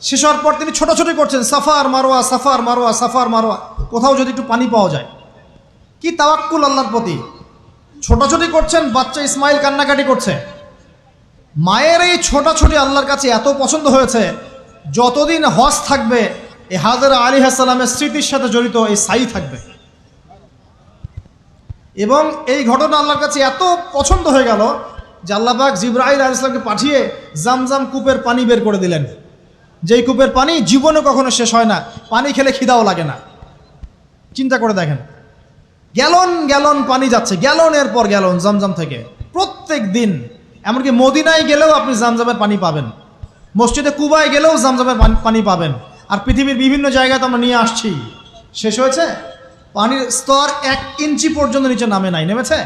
শেষ হওয়ার পর তিনি ছোটাছুটি করছেন, suffer Marwah suffer Marwah suffer Marwah, কোথাও যদি একটু পানি পাওয়া যায়। কি তাওয়াক্কুল আল্লাহর প্রতি, ছোটাছুটি করছেন, বাচ্চা ইসমাইল কান্নাকাটি করছে। মায়ের এই ছোটাছুটি আল্লাহর কাছে এত পছন্দ হয়েছে, যতদিন হজ থাকবে এই হাজরা আলাইহিস সালামের স্মৃতির সাথে জড়িত এই সাই থাকবে। এবং এই ঘটনা আল্লাহর কাছে এত পছন্দ হয়ে গেল যে আল্লাহ পাক জিবরাইল আলাইহিস সালামকে পাঠিয়ে জামজাম কূপের পানি বের করে দিলেন, যেই কূপের পানি জীবনে কখনো শেষ হয় না, পানি খেলে খিদাও লাগে না। চিন্তা করে দেখেন, গ্যালন গ্যালন পানি যাচ্ছে, গ্যালনের পর গ্যালন জামজাম থেকে প্রত্যেক দিন। এমনকি মদিনায় গেলেও আপনি জামজামের পানি পাবেন, মসজিদে কুবায় গেলেও জামজামের পানি পাবেন। আর পৃথিবীর বিভিন্ন জায়গায় তো আমরা নিয়ে আসছি, শেষ হয়েছে? পানির স্তর 1 ইঞ্চি পর্যন্ত নিচে নেমেছে।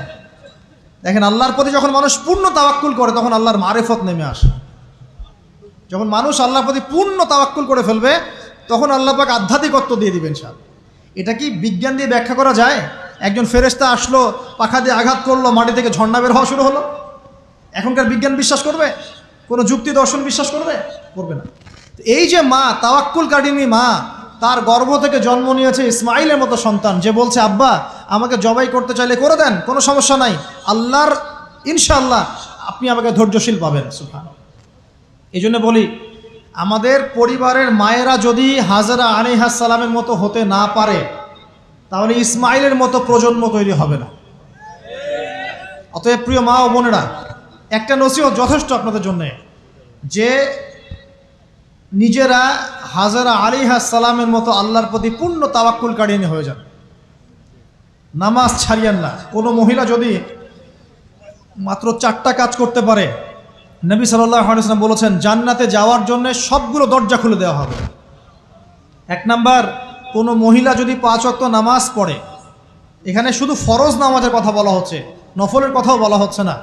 দেখেন, আল্লাহর প্রতি যখন মানুষ পূর্ণ তাওয়াক্কুল করে তখন আল্লাহর মারিফত নেমে আসে। যখন মানুষ আল্লাহর প্রতি পূর্ণ তাওয়াক্কুল করে ফেলবে তখন আল্লাহ পাক আধ্যাত্মিকত্ব দিয়ে দিবেন সব। এটা কি বিজ্ঞান দিয়ে ব্যাখ্যা করা যায়? একজন ফেরেশতা আসলো, পাখা দিয়ে আঘাত করলো, মাটি থেকে ঝর্ণা বের হওয়া শুরু হলো। এখনকার বিজ্ঞান বিশ্বাস করবে? কোনো যুক্তি দর্শন বিশ্বাস করবে না। এই যে মা, তাওয়াক্কুল কারিনী মা, তার গর্ভ থেকে জন্ম নিয়েছে ইসমাইলের মতো সন্তান, যে বলছে আব্বা আমাকে জবাই করতে চাইলে করে দেন, কোনো সমস্যা নাই, আল্লাহর ইনশাআল্লাহ আপনি আমাকে ধৈর্যশীল পাবেন। সুবহানাল্লাহ। এই জন্য বলি, আমাদের পরিবারের মায়েরা যদি হাজরা আলাইহিস সালামের মতো হতে না পারে, তাহলে ইসমাইলের মতো প্রজন্ম তৈরি হবে না। অতএব প্রিয় মা ও বোনেরা, একটা নসিহত যথেষ্ট আপনাদের জন্য, যে নিজেরা হাজরা আলাইহিস সালামের মতো আল্লাহর প্রতি পূর্ণ তাওয়াক্কুলকারী হয়ে যান। নামাজ ছাড়িয়েন না। কোনো মহিলা যদি মাত্র 4টা কাজ করতে পারে, নবী সাল্লাল্লাহু আলাইহি ওয়াসাল্লাম বলেছেন জান্নাতে যাওয়ার জন্য সবগুলো দরজা খুলে দেওয়া হবে। 1 নাম্বার, কোনো মহিলা যদি 5 ওয়াক্ত নামাজ পড়ে, এখানে শুধু ফরজ নামাজের কথা বলা হচ্ছে, নফলের কথাও বলা হচ্ছে না।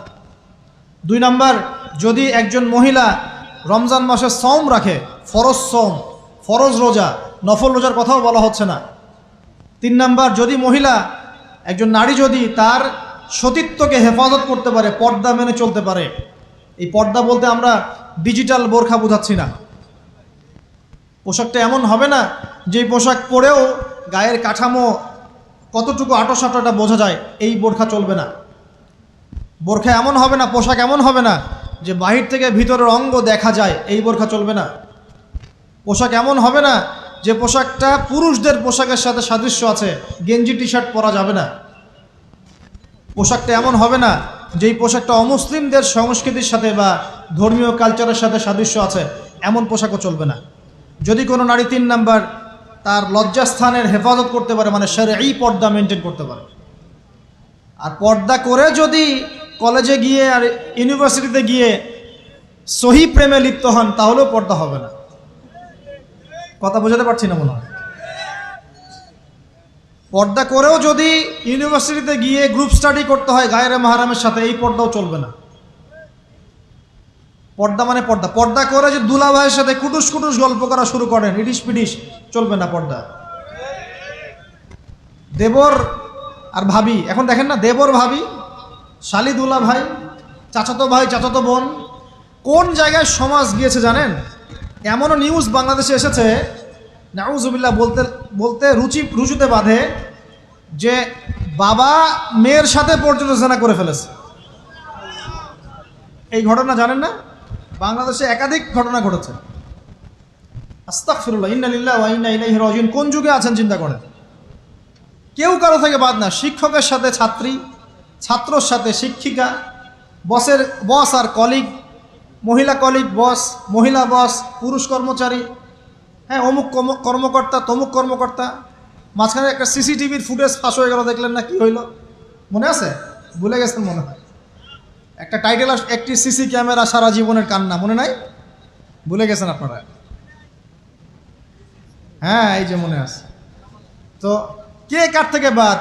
2 নাম্বার, যদি একজন মহিলা রমজান মাসে সওম রাখে, ফরজ সওম, ফরজ রোজা, নফল রোজার কথাও বলা হচ্ছে না। 3 নাম্বার, যদি মহিলা, একজন নারী যদি তার সতীত্বকে হেফাজত করতে পারে, পর্দা মেনে চলতে পারে। এই পর্দা বলতে আমরা ডিজিটাল বোরখা বোঝাচ্ছি না। পোশাকটা এমন হবে না যে পোশাক পরেও গায়ের কাঠামো কতটুকু আঁটো-সাঁটোটা বোঝা যায়, এই বোরখা চলবে না। বোরখা এমন হবে না, পোশাক এমন হবে না যে বাহির থেকে ভিতরের অঙ্গ দেখা যায়, এই বোরখা চলবে না। পোশাক এমন হবে না যে পোশাকটা পুরুষদের পোশাকের সাথে সাদৃশ্য আছে, গেঞ্জি টি শার্ট পরা যাবে না। পোশাকটা এমন হবে না যেই পোশাকটা অমুসলিমদের সংস্কৃতির সাথে বা ধর্মীয় কালচারের সাথে সাদৃশ্য আছে, এমন পোশাকও চলবে না। যদি কোনো নারী 3 নাম্বার তার লজ্জাস্থানের হেফাজত করতে পারে, মানে শরঈ পর্দা মেনটেন করতে পারে। আর পর্দা করে যদি কলেজে গিয়ে আর ইউনিভার্সিটিতে গিয়ে সহি প্রেমে লিপ্ত হন, তাহলেও পর্দা হবে না। কথা বোঝাতে পারছি না মনে হয়? পর্দা করেও যদি ইউনিভার্সিটিতে গিয়ে গ্রুপ স্টাডি করতে হয় গায়রে মাহরামের সাথে, এই পর্দাও চলবে না। পর্দা মানে পর্দা। পর্দা করে যে দুলা ভাইয়ের সাথে কুটুস কুটুস গল্প করা শুরু করেন, ইডিস পিডিস, চলবে না পর্দা। দেবর আর ভাবি, এখন দেখেন না, দেবর ভাবি, শালি দুলা ভাই, চাচাতো ভাই চাচাতো বোন, কোন জায়গায় সমাজ গিয়েছে জানেন? এমনও নিউজ বাংলাদেশে এসেছে, নাউজুবিল্লাহ বলতে বলতে রুচুতে বাঁধে, যে বাবা মেয়ের সাথে পর্যন্ত জেনা করে ফেলেছে। এই ঘটনা জানেন না? বাংলাদেশে একাধিক ঘটনা ঘটেছে। আস্তাগফিরুল্লাহ, ইন্না লিল্লাহি ওয়া ইন্না ইলাইহি রাজিউন। কোন যুগে আছেন চিন্তা করেন। কেউ কারো থেকে বাদ না, শিক্ষকের সাথে ছাত্রী, ছাত্রর সাথে শিক্ষিকা, বস আর কলিগ, মহিলা কলিগ বস, মহিলা বস, পুরুষ কর্মচারী, হ্যাঁ, অমুক কর্মকর্তা, তমুক কর্মকর্তা। মাঝখানে একটা সিসিটিভির ফুটেজ ফাঁস হয়ে গেল, দেখলেন না কি হইল? মনে আছে? ভুলে গেছেন মনে হয়। একটা টাইটেল, একটি সিসি ক্যামেরা সারা জীবনের কান্না, মনে নাই? ভুলে গেছেন আপনারা? হ্যাঁ, এই যে মনে আছে। তো কে কার থেকে বাদ?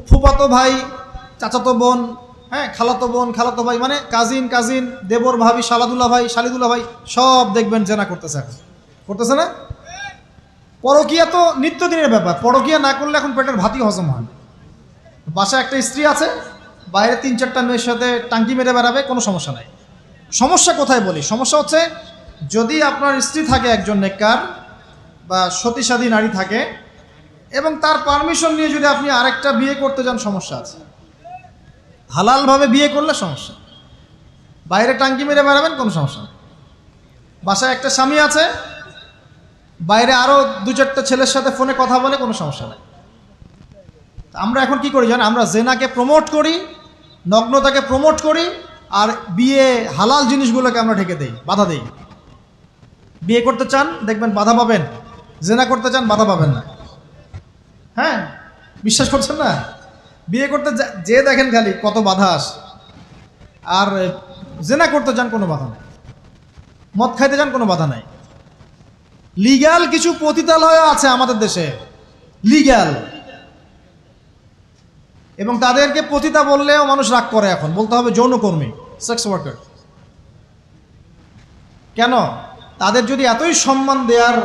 ফুফাতো ভাই, চাচাতো বোন, হ্যাঁ, খালাতো বোন, খালাতো ভাই, মানে কাজিন, দেবর ভাবি, শালাদুল্লাহ ভাই, শালিদুল্লাহ ভাই, সব দেখবেন জেনা করতেছে না? পরকিয়া তো নিত্যদিনের ব্যাপার। পরকিয়া না করলে এখন পেটের ভাতই হজম হয়। বাসায় একটা স্ত্রী আছে, বাইরে 3-4টা মেয়ের সাথে টাঙ্কি মেরে বেড়াবে, কোনো সমস্যা নাই। সমস্যা কোথায় বলি? সমস্যা হচ্ছে, যদি আপনার স্ত্রী থাকে একজন নেককার বা সতীসাধী নারী থাকে, এবং তার পারমিশন নিয়ে যদি আপনি আরেকটা বিয়ে করতে যান, সমস্যা আছে। হালালভাবে বিয়ে করলে সমস্যা, বাইরে টাঙ্কি মেরে বেড়াবেন, কোনো সমস্যা নেই। বাসায় একটা স্বামী আছে, বাইরে আরও 2-4টা ছেলের সাথে ফোনে কথা বলে, কোনো সমস্যা নেই। আমরা এখন কি করি জানেন? আমরা জেনাকে প্রমোট করি, নগ্নতাকে প্রমোট করি, আর বিয়ে হালাল জিনিসগুলোকে আমরা ঢেকে দেই, বাধা দেই। বিয়ে করতে চান, দেখবেন বাধা পাবেন। জেনা করতে চান, বাধা পাবেন না। হ্যাঁ, বিশ্বাস করছেন না? বিয়ে করতে যে দেখেন খালি কত বাধা আসে, আর জেনা করতে চান, কোনো বাধা নেই। মদ খাইতে চান, কোনো বাধা নাই। লিগ্যাল কিছু পতিতালয় আছে আমাদের দেশে, লিগ্যাল, এবং তাদেরকে পতিতা বললেও মানুষ রাগ করে। এখন বলতে হবে যৌনকর্মী, সেক্স ওয়ার্কার। কেন? তাদের যদি এতই সম্মান দেওয়ার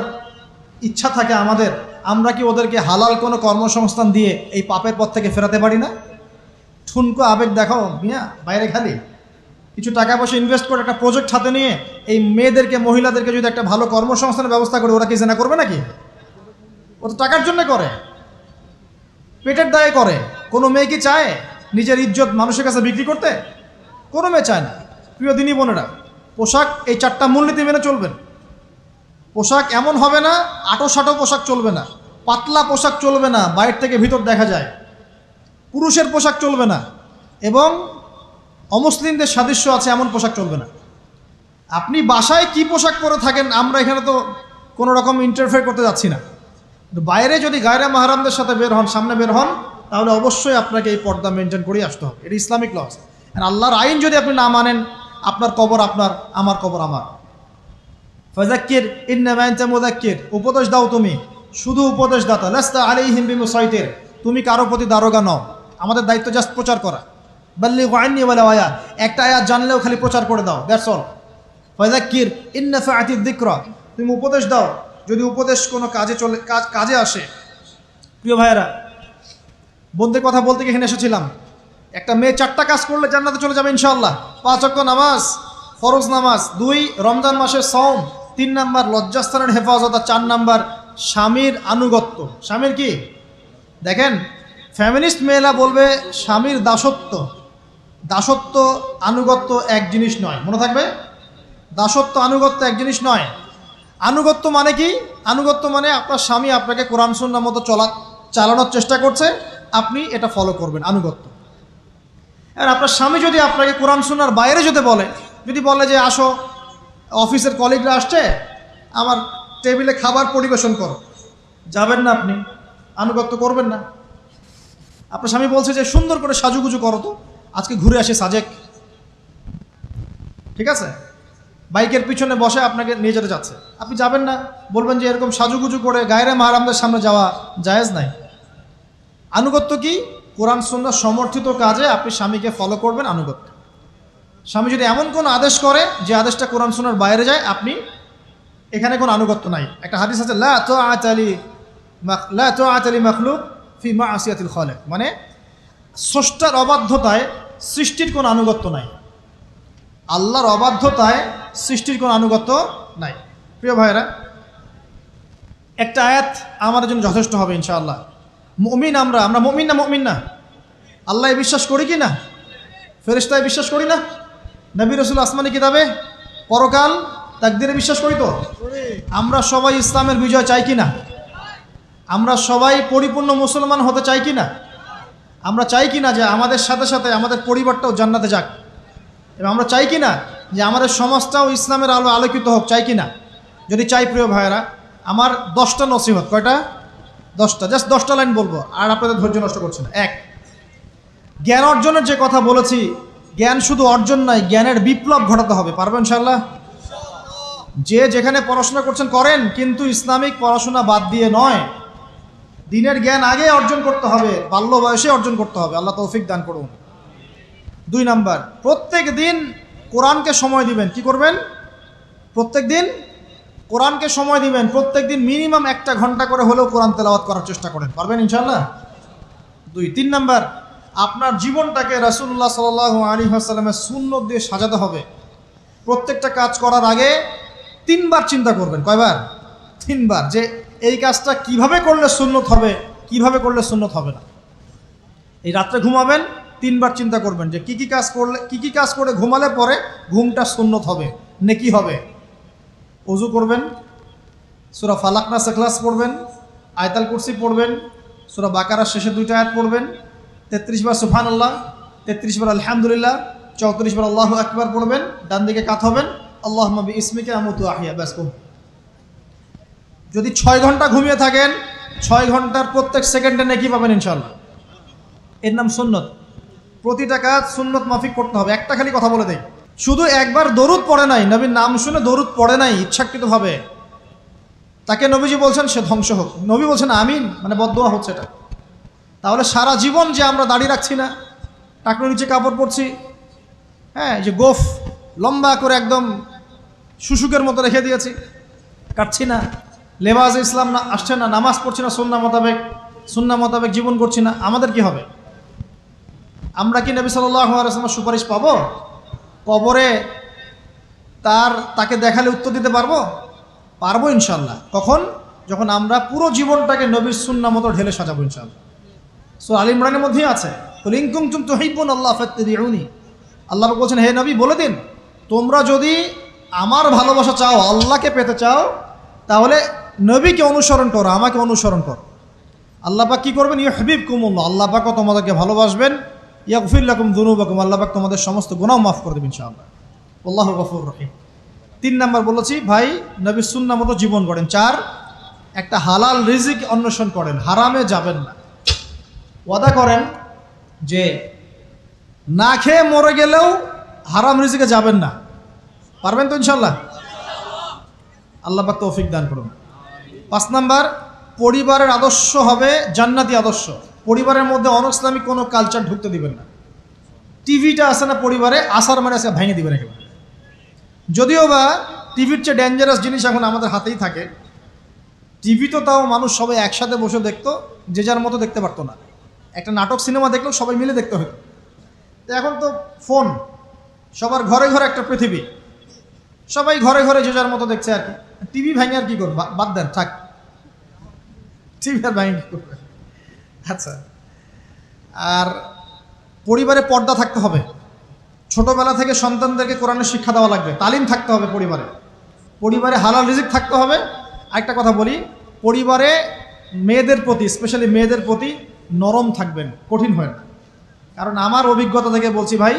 ইচ্ছা থাকে আমাদের, আমরা কি ওদেরকে হালাল কোনো কর্মসংস্থান দিয়ে এই পাপের পথ থেকে ফেরাতে পারি না? ঠুনকো আবেগ দেখাও মিয়া, বাইরে খালি কিছু টাকা পয়সা ইনভেস্ট করে একটা প্রজেক্ট হাতে নিয়ে এই মেয়েদেরকে, মহিলাদেরকে যদি একটা ভালো কর্মসংস্থানের ব্যবস্থা করে, ওরা কি জেনা করবে নাকি? ও তো টাকার জন্য করে, পেটের দায়ে করে। কোনো মেয়ে কি চায় নিজের ইজ্জত মানুষের কাছে বিক্রি করতে? কোনো মেয়ে চায় না। প্রিয় দিনী বোনেরা, পোশাক এই 4টা মূলনীতি মেনে চলবেন। পোশাক এমন হবে না, আটো-সাটো পোশাক চলবে না, পাতলা পোশাক চলবে না, বাইরে থেকে ভিতর দেখা যায়, পুরুষের পোশাক চলবে না, এবং অমুসলিমদের সাদৃশ্য আছে এমন পোশাক চলবে না। আপনি বাসায় কি পোশাক পরে থাকেন আমরা এখানে তো কোনো রকম ইন্টারফেয়ার করতে যাচ্ছি না, কিন্তু বাইরে যদি গায়রে মাহরামদের সাথে বের হন, সামনে বের হন, তাহলে অবশ্যই আপনাকে এই পর্দা মেনটেন করেই আসতে হবে। এটা ইসলামিক লস। আল্লাহর আইন যদি আপনি না মানেন, আপনার কবর আপনার, আমার কবর আমার। ফাযাক্কির ইন্নামা আনতা মুযাক্কির, উপদেশ দাও তুমি, শুধু উপদেশদাতা। লাস্তা আলাইহিম বিমুসাইতির, তুমি কারো প্রতি দারোগা নও, আমাদের দায়িত্ব জাস্ট প্রচার করা। বাল্লিগু আন্নী ওয়ালাউ আয়া, একটা আয়াত জানলেও খালি প্রচার করে দাও, দ্যাটস অল। ফাযাক্কির ইন নাফাআতিয যিকরা, তুমি উপদেশ দাও যদি উপদেশ কোনো কাজে আসে। প্রিয় ভাইয়েরা, বন্ধুদের কথা বলতে এখানে এসেছিলাম। একটা মেয়ে 4টা কাজ করলে জান্নাতে চলে যাবে ইনশাআল্লাহ। 5 ওয়াক্ত নামাজ, ফরজ নামাজ, 2 রমজান মাসের সওম, 3 নাম্বার লজ্জাস্থানের হেফাজত, আর 4 নাম্বার স্বামীর আনুগত্য। স্বামীর কি দেখেন, ফ্যামিনিস্ট মেয়েরা বলবে স্বামীর দাসত্ব। দাসত্ব আনুগত্য এক জিনিস নয়, মনে থাকবে। দাসত্ব আনুগত্য এক জিনিস নয়। আনুগত্য মানে কি? আনুগত্য মানে আপনার স্বামী আপনাকে কোরআন সুন্নাহ মতো চালানোর চেষ্টা করছে, আপনি এটা ফলো করবেন, আনুগত্য। আর আপনার স্বামী যদি আপনাকে কোরআন সুন্নাহর বাইরে যদি বলে যে আসো, অফিসের কলিগরা আসছে, আমার টেবিলে খাবার পরিবেশন করো, যাবেন না আপনি, আনুগত্য করবেন না। আপনার স্বামী বলছে যে সুন্দর করে সাজুগুজু করো তো, আজকে ঘুরে আসি সাজেক, ঠিক আছে, বাইকের পিছনে বসে আপনাকে নিয়ে যেতে যাচ্ছে, আপনি যাবেন না, বলবেন যে এরকম সাজুগুজু করে গায়রে মাহরামদের সামনে যাওয়া জায়েজ নাই। আনুগত্য কি? কোরআন সুন্নাহ সমর্থিত কাজে আপনি স্বামীকে ফলো করবেন, আনুগত্য। স্বামী যদি এমন কোনো আদেশ করে যে আদেশটা কোরআন সুন্নাহর বাইরে যায়, আপনি এখানে কোনো আনুগত্য নাই। একটা হাদিস আছে, লা তাআতা লি মাখলুক ফি মা'সিয়াতিল খালিক, মানে স্রষ্টার অবাধ্যতায় সৃষ্টির কোনো আনুগত্য নাই। আল্লাহর অবাধ্যতায় সৃষ্টির কোনো আনুগত্য নাই। প্রিয় ভাইরা, একটা আয়াত আমাদের জন্য যথেষ্ট হবে ইনশাআল্লাহ। মুমিন আমরা মুমিন না? মুমিন না? আল্লাহয় বিশ্বাস করি কি না? ফেরেশতায় বিশ্বাস করি না? নবী রাসূল আসমানি কিতাবে, পরকাল, তাকদীরে বিশ্বাস করি তো? আমরা সবাই ইসলামের বিজয় চাই কি না? আমরা সবাই পরিপূর্ণ মুসলমান হতে চাই কি না? আমরা চাই কি না যে আমাদের সাথে সাথে আমাদের পরিবারটাও জান্নাতে যাক? এবং আমরা চাই কি না যে আমাদের সমাজটাও ইসলামের আলো আলোকিত হোক? চাই কি না? যদি চাই, প্রিয় ভাইয়েরা, আমার 10টা নসিহত। কয়টা? 10টা। জাস্ট 10টা লাইন বলবো, আর আপনাদের ধৈর্য নষ্ট করছে না। 1, জ্ঞান অর্জনের যে কথা বলেছি, জ্ঞান শুধু অর্জন নয়, জ্ঞানের বিপ্লব ঘটাতে হবে। পারবেন ইনশাআল্লাহ? যে যেখানে পড়াশোনা করছেন করেন, কিন্তু ইসলামিক পড়াশোনা বাদ দিয়ে নয়। দিনের জ্ঞান আগে অর্জন করতে হবে, বাল্য বয়সে অর্জন করতে হবে। আল্লাহ তৌফিক দান করুন। 2 নাম্বার, প্রত্যেক দিন কোরআনকে সময় দিবেন। কি করবেন? প্রত্যেক দিন কোরআনকে সময় দিবেন। প্রত্যেক দিন মিনিমাম 1 ঘন্টা করে হলেও কোরআন তেলাওয়াত করার চেষ্টা করেন। পারবেন ইনশাআল্লাহ? 2। 3 নাম্বার, আপনার জীবনটাকে রাসূলুল্লাহ সাল্লাল্লাহু আলাইহি ওয়াসাল্লামের সুন্নাত দিয়ে সাজাতে হবে। প্রত্যেকটা কাজ করার আগে 3 বার চিন্তা করবেন। কয়বার? 3 বার, যে এই কাজটা কিভাবে করলে সুন্নত হবে, কিভাবে করলে সুন্নত হবে না। এই রাত্রে ঘুমাবেন, 3 বার চিন্তা করবেন যে কি কি কাজ করে ঘুমালে পরে ঘুমটা সুন্নত হবে, নেকি হবে। ওযু করবেন, সূরা ফালাক নাস ইখলাস পড়বেন, আয়াতুল কুরসি পড়বেন, সূরা বাকারার শেষে 2টা আয়াত পড়বেন, 33 বার সুবহানাল্লাহ, 33 বার আলহামদুলিল্লাহ, 34 বার আল্লাহু আকবার পড়বেন। ডান দিকে কাত হবেন, আল্লাহুম্মা বিইসমিকা আমুতু আহইয়া। ব্যাস। যদি 6 ঘন্টা ঘুমিয়ে থাকেন, 6 ঘন্টার প্রত্যেক সেকেন্ডে নেকি পাবেন ইনশাআল্লাহ। এর নাম সুন্নত। প্রতিটা কাজ সুন্নত মাফিক করতে হবে। একটা খালি কথা বলে দেই, শুধু একবার দরুদ পড়ে নাই, নবীর নাম শুনে দরুদ পড়ে নাই ইচ্ছাকৃতভাবে, তাকে নবীজি বলছেন সে ধ্বংস হোক। নবী বলছেন আমিন, মানে বদদোয়া হচ্ছে এটা। তাহলে সারা জীবন যে আমরা দাড়ি রাখছি না, টাকনোর নিচে কাপড় পরছি, হ্যাঁ, যে গোফ লম্বা করে একদম শুশুকের মতো রেখে দিয়েছি, কাটছি না, লেবাস ইসলাম না আসছে না, নামাজ পড়ছি না সুন্নাহ মোতাবেক জীবন করছি না, আমাদের কি হবে? আমরা কি নবী সাল্লাল্লাহু আলাইহি ওয়াসাল্লামের সুপারিশ পাবো? কবরে তাকে দেখালে উত্তর দিতে পারবো? পারবো ইনশাআল্লাহ। কখন? যখন আমরা পুরো জীবনটাকে নবীর সুন্নাহ মতো ঢেলে সাজাবো ইনশাআল্লাহ। সূরা আল ইমরানের মধ্যেই আছে, কুল ইন কুনতুম তুহিব্বুনাল্লাহ ফাত্তাবিউনি। আল্লাহ বলছেন, হে নবী বলে দিন, তোমরা যদি আমার ভালোবাসা চাও, আল্লাহকে পেতে চাও, তাহলে নবীকে অনুসরণ করো, আমাকে অনুসরণ করো। আল্লাহ পাক কী করবেন? ইউহিব্বুকুমুল্লাহ, আল্লাহ পাকও তোমাদেরকে ভালোবাসবেন। ইয়াগফির লাকুম যুনুবাকুম, আল্লাহ পাক তোমাদের সমস্ত গুনাহ মাফ করে দেবেন ইনশাআল্লাহ। আল্লাহু গফুর রহিম। 3 নাম্বার বলেছি ভাই, নবীর সুন্নাহ মতো জীবন গড়েন। 4, একটা হালাল রিজিক অন্বেষণ করেন, হারামে যাবেন না। ওয়াদা করেন যে না খেয়ে মরে গেলেও হারাম রিজিকে যাবেন না। পারবেন তো ইনশাআল্লাহ? আল্লাহ পাক তৌফিক দান করুন। 5 নাম্বার, পরিবারের আদর্শ হবে জান্নাতি আদর্শ। পরিবারের মধ্যে অনইসলামিক কোনো কালচার ঢুকতে দিবেন না। টিভিটা আছে না পরিবারে, আসার মানে আছে ভেঙে দিবেন একেবারে। যদিও বা টিভির চেয়ে ডেঞ্জারাস জিনিস এখন আমাদের হাতেই থাকে। টিভি তো তাও মানুষ সবাই একসাথে বসে দেখতো, যে যার মতো দেখতে পারতো না। একটা নাটক সিনেমা দেখলেও সবাই মিলে দেখতে হতো। তো এখন তো ফোন, সবার ঘরে ঘরে একটা পৃথিবী, সবাই ঘরে ঘরে যে যার মতো দেখছে আর কি। টিভি ভেঙে আর কি করবে? বাদ দেন, থাক, টিভি আর ভেঙে কি করবে? আচ্ছা, আর পরিবারে পর্দা থাকতে হবে। ছোটবেলা থেকে সন্তানদেরকে কোরআনের শিক্ষা দেওয়া লাগবে, তালিম থাকতে হবে পরিবারে। পরিবারে হালাল রিজিক থাকতে হবে। আরেকটা কথা বলি, পরিবারে মেয়েদের প্রতি, স্পেশালি মেয়েদের প্রতি নরম থাকবেন, কঠিন হয় না। কারণ আমার অভিজ্ঞতা থেকে বলছি ভাই,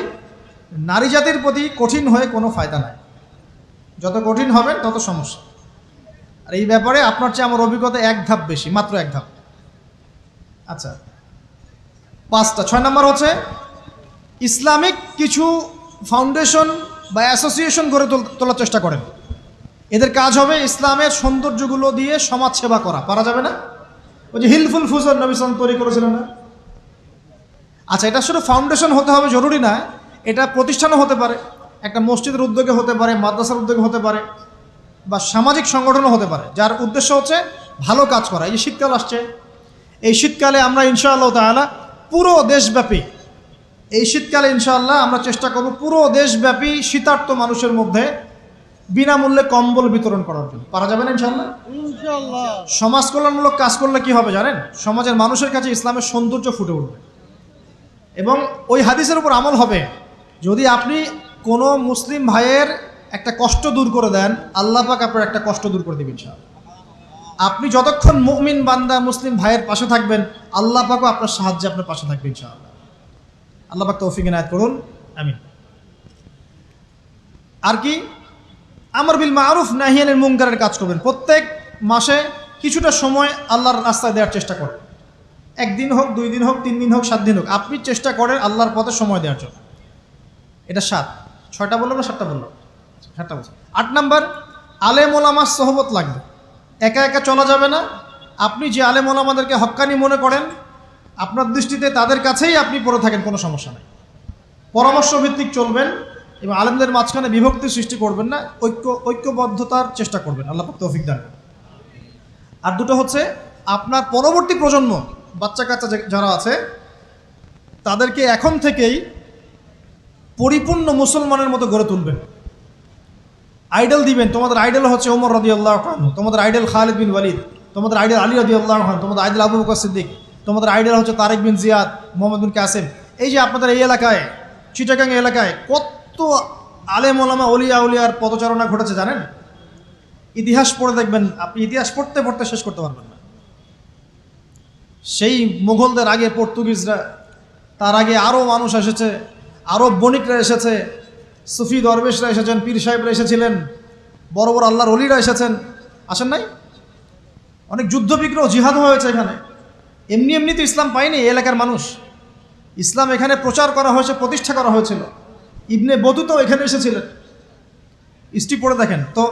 নারী জাতির প্রতি কঠিন হয়ে কোনো ফায়দা নাই। যত কঠিন হবেন তত সমস্যা। আর এই ব্যাপারে আপনার চেয়ে আমার অভিজ্ঞতা 1 ধাপ বেশি, মাত্র 1 ধাপ। আচ্ছা, 5টা। 6 নাম্বার হচ্ছে ইসলামিক কিছু ফাউন্ডেশন বা অ্যাসোসিয়েশন গড়ে তোলার চেষ্টা করেন। এদের কাজ হবে ইসলামের সৌন্দর্যগুলো দিয়ে সমাজ সেবা করা। পারা যাবে না? ওই যে হিলফুল ফুজর নবী সাল্লাল্লাহু তৈরি করেছিলেন না? আচ্ছা, এটা শুধু ফাউন্ডেশন হতে হবে জরুরি না, এটা প্রতিষ্ঠানও হতে পারে, একটা মসজিদের উদ্যোগে হতে পারে, মাদ্রাসার উদ্যোগে হতে পারে, বা সামাজিক সংগঠনও হতে পারে, যার উদ্দেশ্য হচ্ছে ভালো কাজ করা। এই যে শীতকাল আসছে, এই শীতকালে আমরা ইনশাআল্লাহ তাআলা পুরো দেশব্যাপী, এই শীতকালে ইনশাআল্লাহ আমরা চেষ্টা করব পুরো দেশব্যাপী শীতার্ত মানুষের মধ্যে বিনামূল্যে কম্বল বিতরণ করার জন্য। পারা যাবে না ইনশাআল্লাহ? ইনশাআল্লাহ। সমাজ কল্যাণমূলক কাজ করলে কি হবে জানেন? সমাজের মানুষের কাছে ইসলামের সৌন্দর্য ফুটে উঠবে এবং ওই হাদিসের উপর আমল হবে। যদি আপনি কোনো মুসলিম ভাইয়ের একটা কষ্ট দূর করে দেন, আল্লাহ পাক আপনার একটা কষ্ট দূর করে দেবেন ইনশাআল্লাহ। আপনি যতক্ষণ মুমিন বান্দা মুসলিম ভাইয়ের পাশে থাকবেন, আল্লাহ পাকও আপনার সাহায্যে আপনার পাশে থাকবে ইনশাআল্লাহ। আল্লাহ পাক তৌফিক ইনায়াত করুন, আমিন। আর কি? আমর বিল মারুফ নাহি আনিল মুনকারের কাজ করবেন। প্রত্যেক মাসে কিছুটা সময় আল্লাহর রাস্তায় দেওয়ার চেষ্টা করেন। 1 দিন হোক, 2 দিন হোক, 3 দিন হোক, 7 দিন হোক, আপনি চেষ্টা করেন আল্লাহর পথে সময় দেওয়ার জন্য। এটা 7। 6টা বললাম না 7টা বললাম? 7টা বলছি। 8 নাম্বার, আলেম ওলামার সোহবত লাগবে। একা একা চলা যাবে না। আপনি যে আলেম ওলামাদেরকে হক্কানি মনে করেন, আপনার দৃষ্টিতে তাদের কাছেই আপনি পড়ে থাকেন, কোনো সমস্যা নেই। পরামর্শ ভিত্তিক চলবেন এবং আলেমদের মাঝখানে বিভক্তি সৃষ্টি করবেন না, ঐক্যবদ্ধতার চেষ্টা করবেন। আল্লাহ পাক তৌফিক দান। আর 2টো হচ্ছে আপনার পরবর্তী প্রজন্ম, বাচ্চা কাচ্চা যারা আছে, তাদেরকে এখন থেকেই পরিপূর্ণ মুসলমানের মতো গড়ে তুলবেন। আইডল দিবেন। তোমাদের আইডল হচ্ছে ওমর রাদিয়াল্লাহু আনহু, তোমাদের আইডল খালিদ বিন ওয়ালিদ, তোমাদের আইডল আলী রাদিয়াল্লাহু আনহু, তোমাদের আইডল আবু বকর সিদ্দিক, তোমাদের আইডল হচ্ছে তারেক বিন জিয়াদ, মোহাম্মদ বিন কাসেম। এই যে আপনাদের এই এলাকায়, চিটাগাং এলাকায় কত আলেম ওলামা অলিয়া উলিয়ার পদচারণা ঘটেছে জানেন? ইতিহাস পড়ে দেখবেন, আপনি ইতিহাস পড়তে পড়তে শেষ করতে পারবেন না। সেই মুঘলদের আগে পর্তুগিজরা, তার আগে আরও মানুষ এসেছে, আরব বণিকরা এসেছে, সুফি দরবেশরা এসেছেন, পীর সাহেবরা এসেছিলেন, বড় বড় আল্লাহর অলিরা এসেছেন, আসেন নাই? অনেক যুদ্ধ বিগ্রহ জিহাদ হয়েছে এখানে। এমনি এমনি তো ইসলাম পায়নি এই এলাকার মানুষ। ইসলাম এখানে প্রচার করা হয়েছে, প্রতিষ্ঠা করা হয়েছিল। ইবনে বতুতাও এখানে এসেছিলেন। হিস্ট্রি পড়ে দেখেন। তো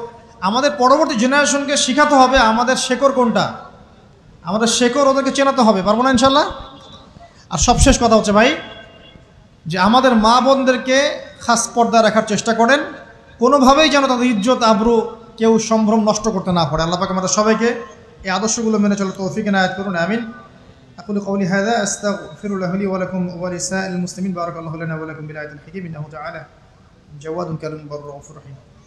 আমাদের পরবর্তী জেনারেশনকে শেখাতে হবে আমাদের শেকড় কোনটা, আমাদের শেকড় ওদেরকে চেনাতে হবে। পারবো না ইনশাল্লাহ? আর সবশেষ কথা হচ্ছে ভাই, যে আমাদের মা বোনদেরকে খাস পর্দায় রাখার চেষ্টা করেন, কোনোভাবেই যেন তাদের ইজ্জত আবরু কেউ সম্ভ্রম নষ্ট করতে না পারে। আল্লাহ পাক আমাদের সবাইকে এই আদর্শগুলো মেনে চলে তৌফিক ইনায়াত করুন, আমিন। أقول قولي هذا أستغفر الله لي ولكم ولسائر المسلمين بارك الله لنا ولكم بالآية الحكيم إنه تعالى جواد كريم بر رؤوف رحيم.